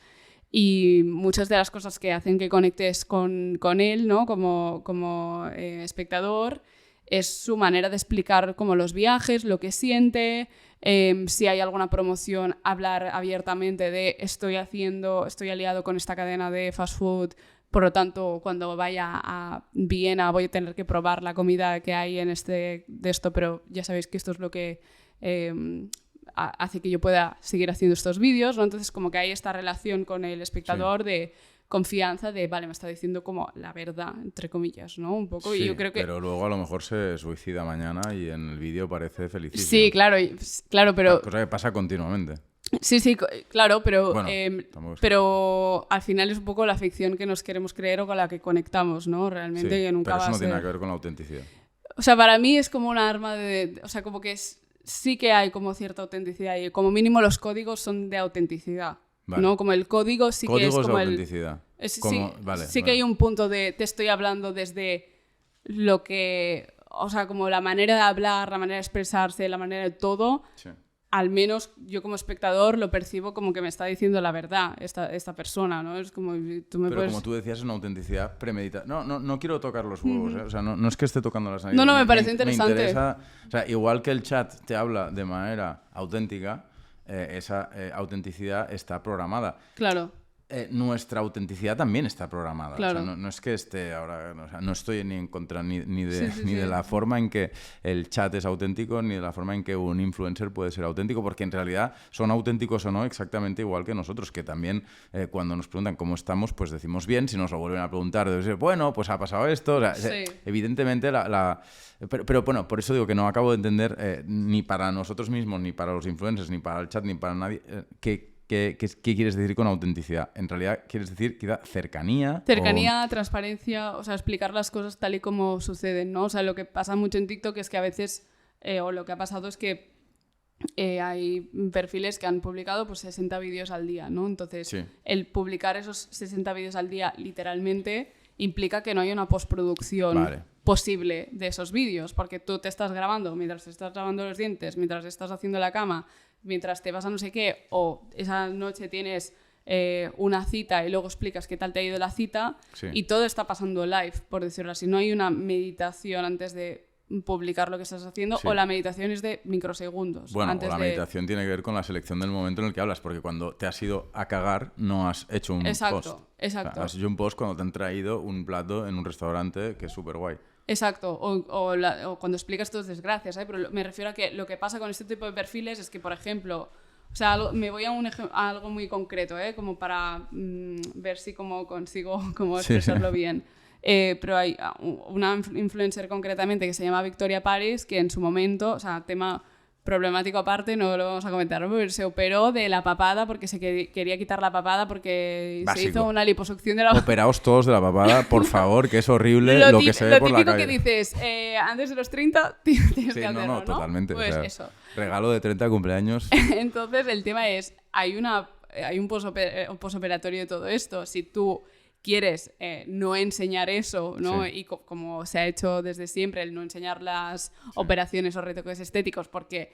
y muchas de las cosas que hacen que conectes con él, ¿no? Como espectador, es su manera de explicar como los viajes, lo que siente. Si hay alguna promoción, hablar abiertamente de estoy aliado con esta cadena de fast food, por lo tanto cuando vaya a Viena voy a tener que probar la comida que hay en de esto, pero ya sabéis que esto es lo que hace que yo pueda seguir haciendo estos vídeos, ¿no? Entonces como que hay esta relación con el espectador de confianza de, vale, me está diciendo como la verdad, entre comillas, ¿no? Un poco, sí, y yo creo que... pero luego a lo mejor se suicida mañana y en el vídeo parece felicísimo. Sí, claro, pero... Cosa que pasa continuamente. Sí, claro, pero, bueno, pero al final es un poco la ficción que nos queremos creer o con la que conectamos, ¿no? Realmente que nunca pero eso va a no ser... tiene nada que ver con la autenticidad. O sea, para mí es como un arma de... O sea, como que sí que hay como cierta autenticidad y como mínimo los códigos son de autenticidad. Vale. ¿No? Como el código sí Códigos que es como de autenticidad. Sí que hay un punto de te estoy hablando desde lo que... O sea, como la manera de hablar, la manera de expresarse, la manera de todo. Sí. Al menos yo como espectador lo percibo como que me está diciendo la verdad esta persona, ¿no? Es como como tú decías, es una autenticidad premeditada. No quiero tocar los huevos, ¿eh? O sea, no es que esté tocando las narices. No, me parece interesante. Me interesa, o sea, igual que el chat te habla de manera auténtica, esa autenticidad está programada. Claro. Nuestra autenticidad también está programada. Claro. O sea, no es que esté ahora... O sea, no estoy ni en contra ni de la forma en que el chat es auténtico, ni de la forma en que un influencer puede ser auténtico, porque en realidad son auténticos o no exactamente igual que nosotros, que también cuando nos preguntan cómo estamos, pues decimos bien. Si nos lo vuelven a preguntar, decir, bueno, pues ha pasado esto. O sea, evidentemente Pero bueno, por eso digo que no acabo de entender ni para nosotros mismos, ni para los influencers, ni para el chat, ni para nadie, ¿Qué quieres decir con autenticidad? En realidad quieres decir quizá cercanía. Cercanía, transparencia, o sea, explicar las cosas tal y como suceden, ¿no? O sea, lo que pasa mucho en TikTok es que a veces, o lo que ha pasado es que hay perfiles que han publicado pues 60 vídeos al día, ¿no? Entonces, el publicar esos 60 vídeos al día literalmente implica que no hay una postproducción posible de esos vídeos, porque tú te estás grabando mientras te estás lavando los dientes, mientras estás haciendo la cama, mientras te vas a no sé qué, o esa noche tienes una cita y luego explicas qué tal te ha ido la cita, y todo está pasando live, por decirlo así. No hay una meditación antes de publicar lo que estás haciendo, o la meditación es de microsegundos. Bueno, o la meditación tiene que ver con la selección del momento en el que hablas, porque cuando te has ido a cagar no has hecho un post. Exacto. O sea, has hecho un post cuando te han traído un plato en un restaurante que es súper guay. Exacto, o cuando explicas tus desgracias, ¿eh? Pero me refiero a que lo que pasa con este tipo de perfiles es que, por ejemplo, o sea, me voy a algo muy concreto, como para ver si consigo expresarlo bien. Pero hay una influencer concretamente que se llama Victoria Paris, que en su momento, o sea, tema problemático aparte, no lo vamos a comentar, ¿no? Pero se operó de la papada porque se quería quitar la papada porque se hizo una liposucción de la papada. Operaos todos de la papada, por favor, que es horrible lo que se ve por la calle. Lo típico que dices, antes de los 30 tienes que hacerlo, ¿no? Totalmente. Pues o sea, eso. Regalo de 30 cumpleaños. Entonces, el tema es, hay un posoperatorio de todo esto. Si tú quieres no enseñar eso, ¿no? Y como se ha hecho desde siempre, el no enseñar las operaciones o retoques estéticos porque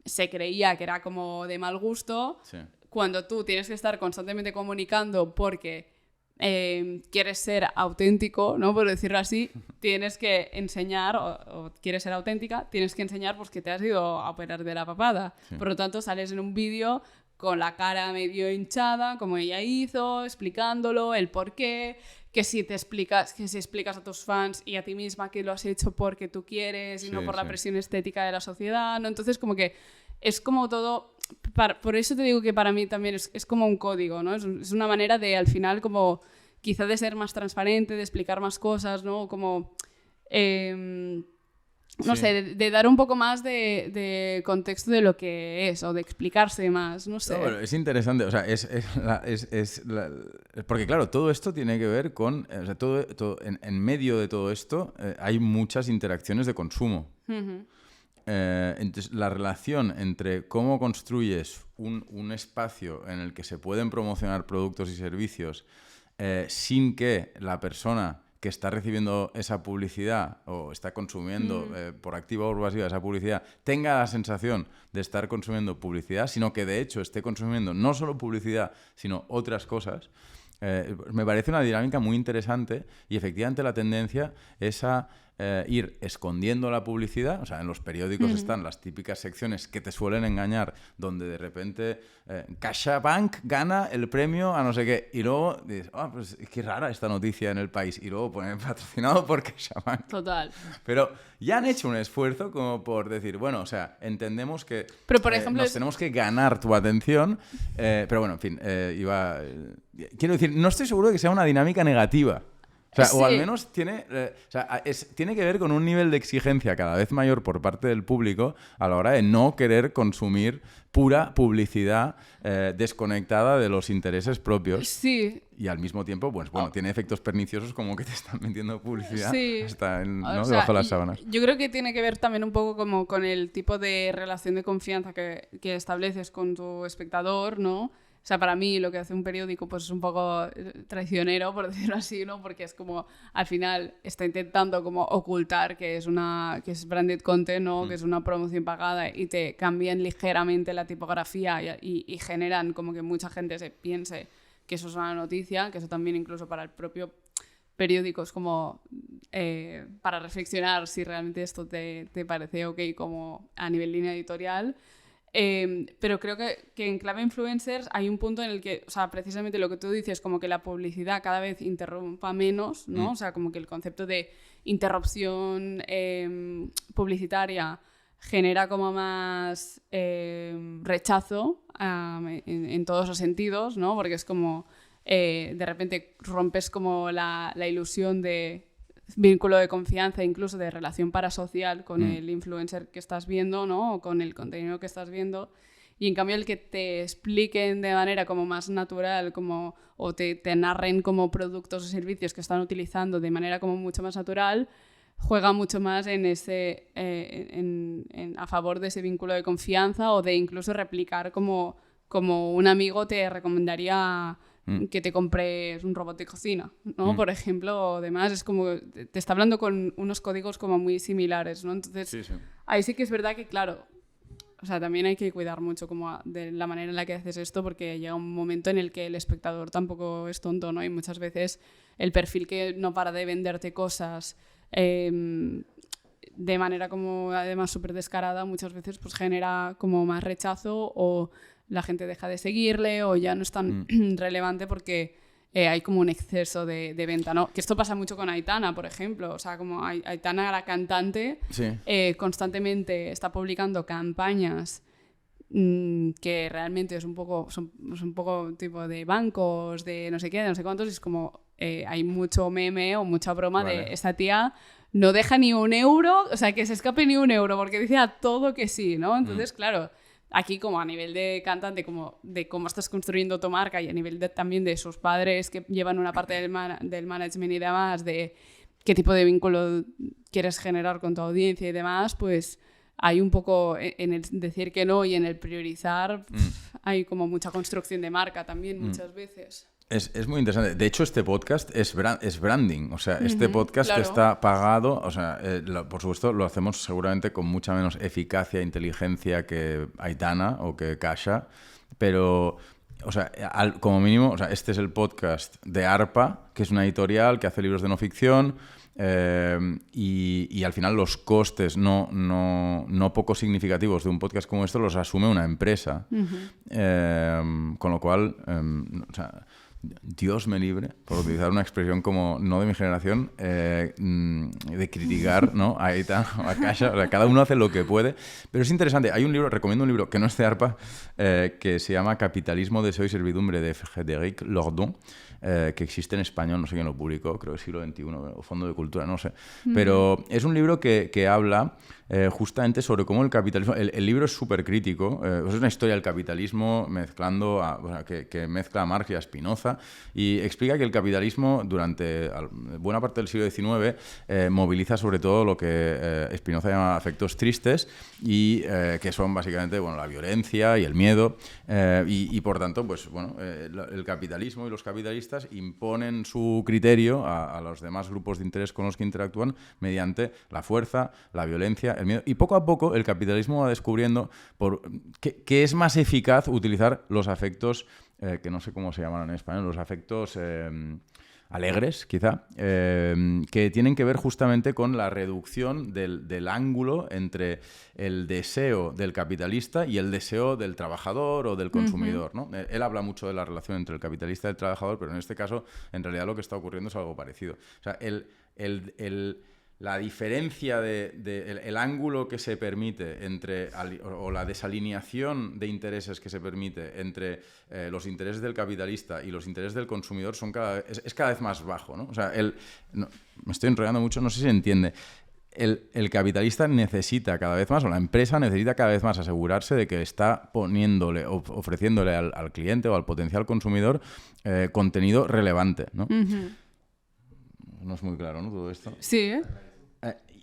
se creía que era como de mal gusto, cuando tú tienes que estar constantemente comunicando porque quieres ser auténtico, ¿no? Por decirlo así, tienes que enseñar, o quieres ser auténtica, tienes que enseñar pues, que te has ido a operar de la papada. Por lo tanto, sales en un vídeo con la cara medio hinchada, como ella hizo, explicándolo, el por qué, que si explicas a tus fans y a ti misma que lo has hecho porque tú quieres y no por la presión estética de la sociedad, ¿no? Entonces, como que es como todo por eso te digo que para mí también es como un código, ¿no? Es una manera de, al final, como quizá de ser más transparente, de explicar más cosas, ¿no? Como... no sé, de dar un poco más de contexto de lo que es, o de explicarse más, no sé. No, bueno, es interesante, o sea, porque claro, todo esto tiene que ver con, o sea, en medio de todo esto hay muchas interacciones de consumo. Uh-huh. Entonces, la relación entre cómo construyes un espacio en el que se pueden promocionar productos y servicios sin que la persona que está recibiendo esa publicidad o está consumiendo por activa o por pasiva esa publicidad tenga la sensación de estar consumiendo publicidad, sino que de hecho esté consumiendo no solo publicidad, sino otras cosas, me parece una dinámica muy interesante y efectivamente la tendencia es a ir escondiendo la publicidad. O sea, en los periódicos están las típicas secciones que te suelen engañar, donde de repente CaixaBank gana el premio a no sé qué, y luego dices, pues qué rara esta noticia en el país, y luego ponen patrocinado por CaixaBank. Total. Pero ya han hecho un esfuerzo como por decir, bueno, o sea, entendemos que pero, por ejemplo, nos tenemos que ganar tu atención, pero bueno, en fin, quiero decir, no estoy seguro de que sea una dinámica negativa. O sea, sí. O al menos tiene que ver con un nivel de exigencia cada vez mayor por parte del público a la hora de no querer consumir pura publicidad desconectada de los intereses propios. Sí. Y al mismo tiempo, pues bueno, tiene efectos perniciosos como que te están metiendo publicidad hasta ¿no? Debajo de las sábanas. Yo creo que tiene que ver también un poco como con el tipo de relación de confianza que estableces con tu espectador, ¿no? O sea, para mí lo que hace un periódico pues es un poco traicionero, por decirlo así, ¿no? Porque es como, al final, está intentando como ocultar que es branded content, ¿no? Que es una promoción pagada, y te cambian ligeramente la tipografía y generan como que mucha gente se piense que eso es una noticia, que eso también incluso para el propio periódico es como para reflexionar si realmente esto te parece ok como a nivel línea editorial. Pero creo que en clave influencers hay un punto en el que, o sea, precisamente lo que tú dices, como que la publicidad cada vez interrumpa menos, ¿no? O sea, como que el concepto de interrupción publicitaria genera como más rechazo en todos los sentidos, ¿no? Porque es como, de repente rompes como la ilusión de vínculo de confianza, incluso de relación parasocial con el influencer que estás viendo, ¿no? O con el contenido que estás viendo. Y en cambio el que te expliquen de manera como más natural, como, o te narren como productos o servicios que están utilizando de manera como mucho más natural, juega mucho más en ese a favor de ese vínculo de confianza, o de incluso replicar como un amigo te recomendaría que te compres un robot de cocina, ¿no? Por ejemplo, o demás, es como te está hablando con unos códigos como muy similares, ¿no? Entonces, sí. Ahí sí que es verdad que, claro, o sea, también hay que cuidar mucho como de la manera en la que haces esto, porque llega un momento en el que el espectador tampoco es tonto, ¿no? Y muchas veces el perfil que no para de venderte cosas de manera como además súper descarada, muchas veces pues genera como más rechazo, o la gente deja de seguirle, o ya no es tan relevante porque hay como un exceso de venta, ¿no? Que esto pasa mucho con Aitana, por ejemplo. O sea, como Aitana, la cantante, constantemente está publicando campañas que realmente son un poco tipo de bancos, de no sé qué, de no sé cuántos, y es como hay mucho meme o mucha broma de esta tía no deja ni un euro, o sea, que se escape ni un euro, porque dice a todo que sí, ¿no? Entonces, claro, aquí como a nivel de cantante, como de cómo estás construyendo tu marca, y a nivel también de sus padres que llevan una parte del management y demás, de qué tipo de vínculo quieres generar con tu audiencia y demás, pues hay un poco en el decir que no y en el priorizar, hay como mucha construcción de marca también muchas veces. Es muy interesante. De hecho, este podcast es branding. O sea, este podcast está pagado. O sea, por supuesto, lo hacemos seguramente con mucha menos eficacia e inteligencia que Aitana o que Kasha. Pero, o sea, como mínimo, o sea, este es el podcast de ARPA, que es una editorial que hace libros de no ficción. Y al final los costes no poco significativos de un podcast como esto los asume una empresa. Con lo cual, o sea, Dios me libre, por utilizar una expresión como no de mi generación, de criticar, ¿no? A ETA o a Caixa. O sea, cada uno hace lo que puede. Pero es interesante. Hay un libro, recomiendo un libro que no es de ARPA, que se llama Capitalismo, Deseo y Servidumbre, de Frédéric Lordon, que existe en español, no sé quién lo publicó, creo que siglo XXI, o Fondo de Cultura, no sé. Pero es un libro que habla justamente sobre cómo el capitalismo... El libro es súper crítico, es una historia del capitalismo mezclando que mezcla a Marx y a Spinoza, y explica que el capitalismo durante buena parte del siglo XIX moviliza sobre todo lo que Spinoza llama afectos tristes, y que son básicamente la violencia y el miedo, y por tanto pues el capitalismo y los capitalistas imponen su criterio a los demás grupos de interés con los que interactúan mediante la fuerza, la violencia, el miedo. Y poco a poco el capitalismo va descubriendo que es más eficaz utilizar los afectos, que no sé cómo se llaman en español, los afectos... alegres, quizá, que tienen que ver justamente con la reducción del ángulo entre el deseo del capitalista y el deseo del trabajador o del consumidor, ¿no? Él habla mucho de la relación entre el capitalista y el trabajador, pero en este caso, en realidad, lo que está ocurriendo es algo parecido. O sea, la diferencia el ángulo que se permite o la desalineación de intereses que se permite entre los intereses del capitalista y los intereses del consumidor es cada vez más bajo, ¿no? O sea, me estoy enrollando mucho, no sé si se entiende. El capitalista necesita cada vez más, o la empresa necesita cada vez más asegurarse de que está ofreciéndole al cliente o al potencial consumidor contenido relevante, ¿no? No es muy claro, ¿no? Todo esto. Sí,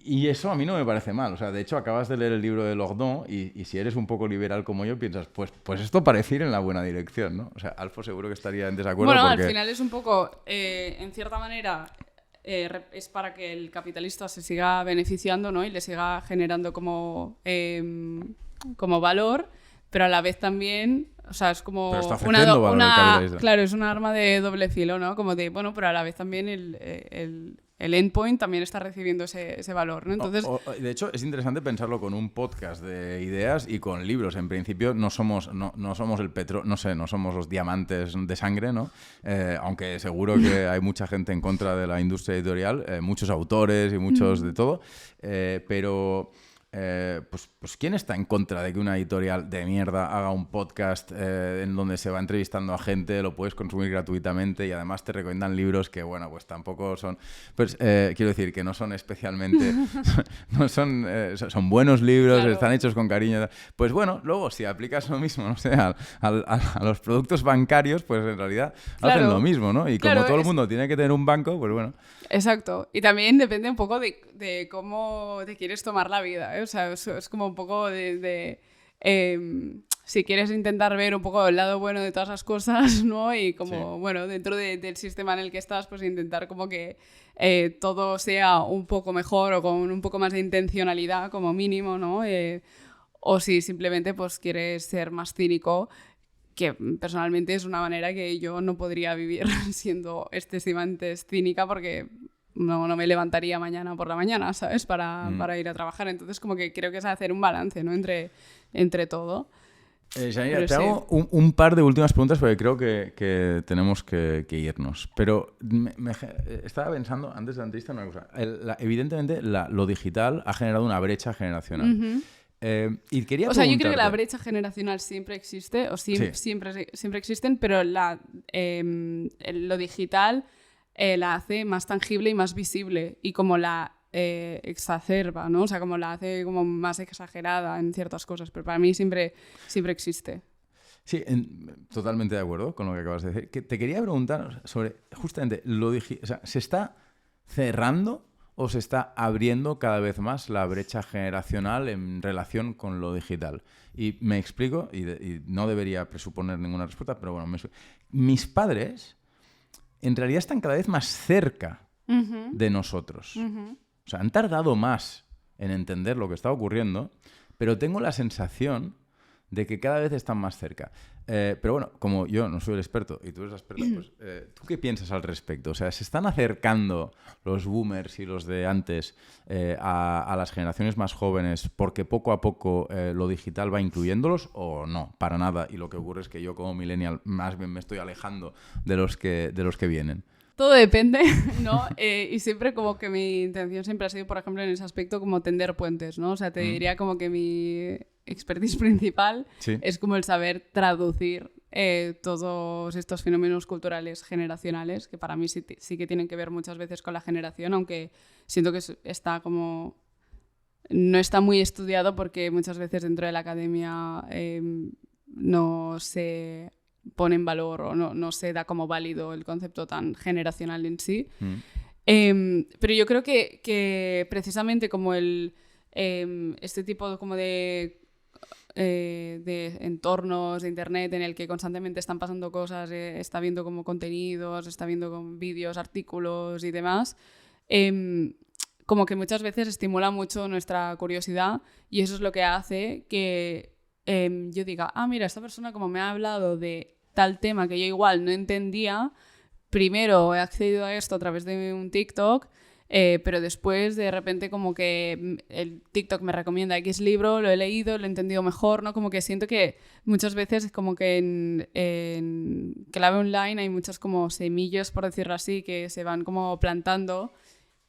y eso a mí no me parece mal. O sea, de hecho, acabas de leer el libro de Lordon y si eres un poco liberal como yo, piensas, pues esto parece ir en la buena dirección, ¿no? O sea, Alfo seguro que estaría en desacuerdo. Bueno, porque... al final es un poco, en cierta manera, es para que el capitalista se siga beneficiando, ¿no? Y le siga generando como valor, pero a la vez también... O sea, es como pero está ofreciendo valor al capitalista. Claro, es un arma de doble filo, ¿no? Como de, pero a la vez también el endpoint también está recibiendo ese valor, ¿no? Entonces... de hecho, es interesante pensarlo con un podcast de ideas y con libros. En principio, no somos el no somos los diamantes de sangre, ¿no? Aunque seguro que hay mucha gente en contra de la industria editorial, muchos autores y muchos de todo, pero... pues ¿quién está en contra de que una editorial de mierda haga un podcast en donde se va entrevistando a gente, lo puedes consumir gratuitamente y además te recomiendan libros que, pues tampoco son... Pues quiero decir que no son especialmente... son buenos libros, claro. Están hechos con cariño. Pues luego si aplicas lo mismo, no sé, a los productos bancarios, pues en realidad hacen lo mismo, ¿no? Y como todo el mundo tiene que tener un banco, pues bueno... Exacto. Y también depende un poco de cómo te quieres tomar la vida, ¿eh? O sea, es como un poco si quieres intentar ver un poco el lado bueno de todas las cosas, ¿no? Y como, dentro del sistema en el que estás, pues intentar como que todo sea un poco mejor o con un poco más de intencionalidad como mínimo, ¿no? O si simplemente pues quieres ser más cínico, que personalmente es una manera que yo no podría vivir siendo excesivamente cínica porque no me levantaría mañana por la mañana, ¿sabes? Para ir a trabajar. Entonces como que creo que es hacer un balance, ¿no? Entre todo. Janira, te hago un par de últimas preguntas porque creo que tenemos que irnos. Pero estaba pensando antes de la entrevista en una cosa. Evidentemente lo digital ha generado una brecha generacional. Uh-huh. Y quería preguntarte... yo creo que la brecha generacional siempre existe, siempre existen, pero lo digital la hace más tangible y más visible, y como la exacerba, ¿no? O sea, como la hace como más exagerada en ciertas cosas, pero para mí siempre existe. Sí, totalmente de acuerdo con lo que acabas de decir. Te quería preguntar sobre justamente lo digital. O sea, ¿se está cerrando o se está abriendo cada vez más la brecha generacional en relación con lo digital? Y me explico, y no debería presuponer ninguna respuesta, pero bueno, mis padres en realidad están cada vez más cerca uh-huh. de nosotros. Uh-huh. O sea, han tardado más en entender lo que está ocurriendo, pero tengo la sensación de que cada vez están más cerca. Pero bueno, como yo no soy el experto y tú eres la experta, pues ¿tú qué piensas al respecto? O sea, ¿se están acercando los boomers y los de antes a las generaciones más jóvenes porque poco a poco lo digital va incluyéndolos o no? Para nada. Y lo que ocurre es que yo como millennial más bien me estoy alejando de los que vienen. Todo depende, ¿no? Y siempre como que mi intención siempre ha sido, por ejemplo, en ese aspecto como tender puentes, ¿no? O sea, te diría como que mi expertise principal es como el saber traducir todos estos fenómenos culturales generacionales, que para mí sí que tienen que ver muchas veces con la generación, aunque siento que está como... No está muy estudiado porque muchas veces dentro de la academia no se pone en valor o no se da como válido el concepto tan generacional en sí. Pero yo creo que precisamente como este tipo como de entornos de internet en el que constantemente están pasando cosas, está viendo como contenidos, está viendo como vídeos, artículos y demás, como que muchas veces estimula mucho nuestra curiosidad y eso es lo que hace que yo diga, mira, esta persona como me ha hablado de tal tema que yo igual no entendía, primero he accedido a esto a través de un TikTok, pero después de repente como que el TikTok me recomienda X libro, lo he leído, lo he entendido mejor, ¿no? Como que siento que muchas veces como que en clave online hay muchas como semillas, por decirlo así, que se van como plantando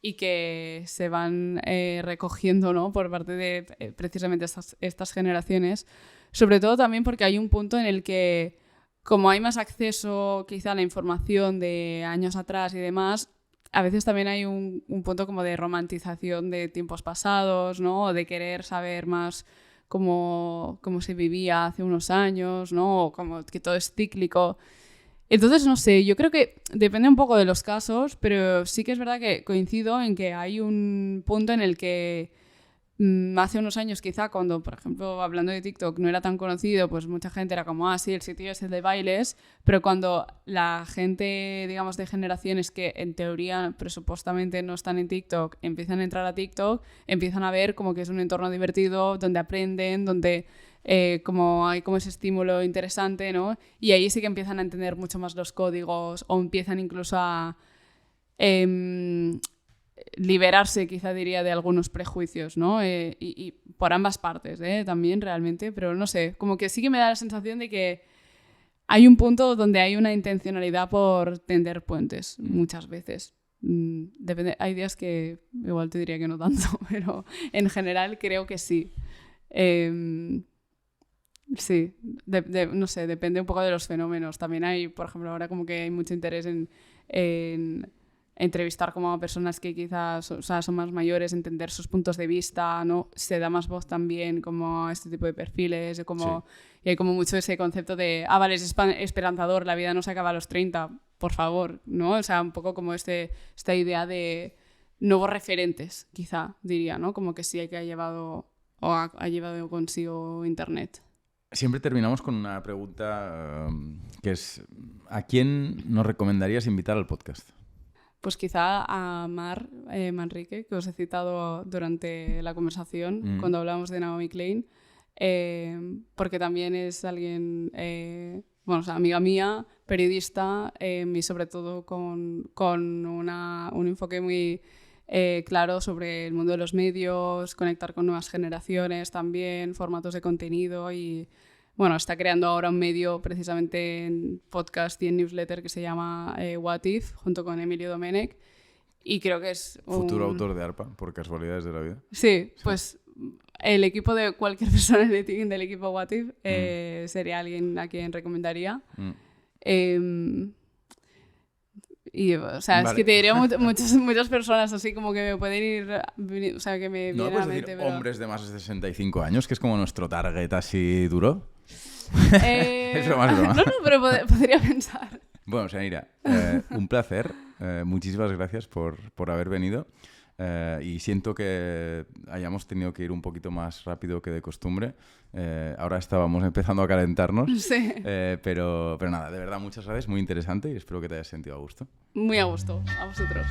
y que se van recogiendo, ¿no? Por parte de precisamente estas generaciones. Sobre todo también porque hay un punto en el que como hay más acceso quizá a la información de años atrás y demás, a veces también hay un punto como de romantización de tiempos pasados, ¿no? O de querer saber más cómo se vivía hace unos años, ¿no? O como que todo es cíclico. Entonces, no sé, yo creo que depende un poco de los casos, pero sí que es verdad que coincido en que hay un punto en el que hace unos años quizá cuando, por ejemplo, hablando de TikTok no era tan conocido, pues mucha gente era como, sí, el sitio es el de bailes, pero cuando la gente, digamos, de generaciones que en teoría presupuestamente no están en TikTok, empiezan a entrar a TikTok, empiezan a ver como que es un entorno divertido, donde aprenden, donde como hay como ese estímulo interesante, ¿no? Y ahí sí que empiezan a entender mucho más los códigos o empiezan incluso a... liberarse, quizá diría, de algunos prejuicios, ¿no? Y por ambas partes, también realmente, pero no sé, como que sí que me da la sensación de que hay un punto donde hay una intencionalidad por tender puentes, muchas veces. Depende, hay días que igual te diría que no tanto, pero en general creo que sí. Sí, no sé, depende un poco de los fenómenos. También hay, por ejemplo, ahora como que hay mucho interés en entrevistar como a personas que quizás son más mayores, entender sus puntos de vista, ¿no? Se da más voz también como a este tipo de perfiles, y hay como mucho ese concepto de, vale, es esperanzador, la vida no se acaba a los 30, por favor, ¿no? O sea, un poco como esta idea de nuevos referentes, quizá, diría, ¿no? Como que sí hay que ha llevado consigo Internet. Siempre terminamos con una pregunta que es, ¿a quién nos recomendarías invitar al podcast? Pues quizá a Manrique, que os he citado durante la conversación cuando hablábamos de Naomi Klein, porque también es alguien, amiga mía, periodista, y sobre todo con un enfoque muy claro sobre el mundo de los medios, conectar con nuevas generaciones también, formatos de contenido y... Bueno, está creando ahora un medio precisamente en podcast y en newsletter que se llama What If, junto con Emilio Domenech. Y creo que es futuro autor de ARPA, por casualidades de la vida. Sí, pues el equipo de cualquier persona del equipo What If sería alguien a quien recomendaría. Y, o sea, vale. Es que te diría muchas personas así como que me pueden ir... O sea, que me vienen a la mente. Decir, pero... hombres de más de 65 años, que es como nuestro target así duro. Es broma. No, pero podría pensar. Bueno, Xanira, un placer. Muchísimas gracias por haber venido. Y siento que hayamos tenido que ir un poquito más rápido que de costumbre. Ahora estábamos empezando a calentarnos. Sí. Pero nada, de verdad, muchas gracias. Muy interesante y espero que te hayas sentido a gusto. Muy a gusto. A vosotros.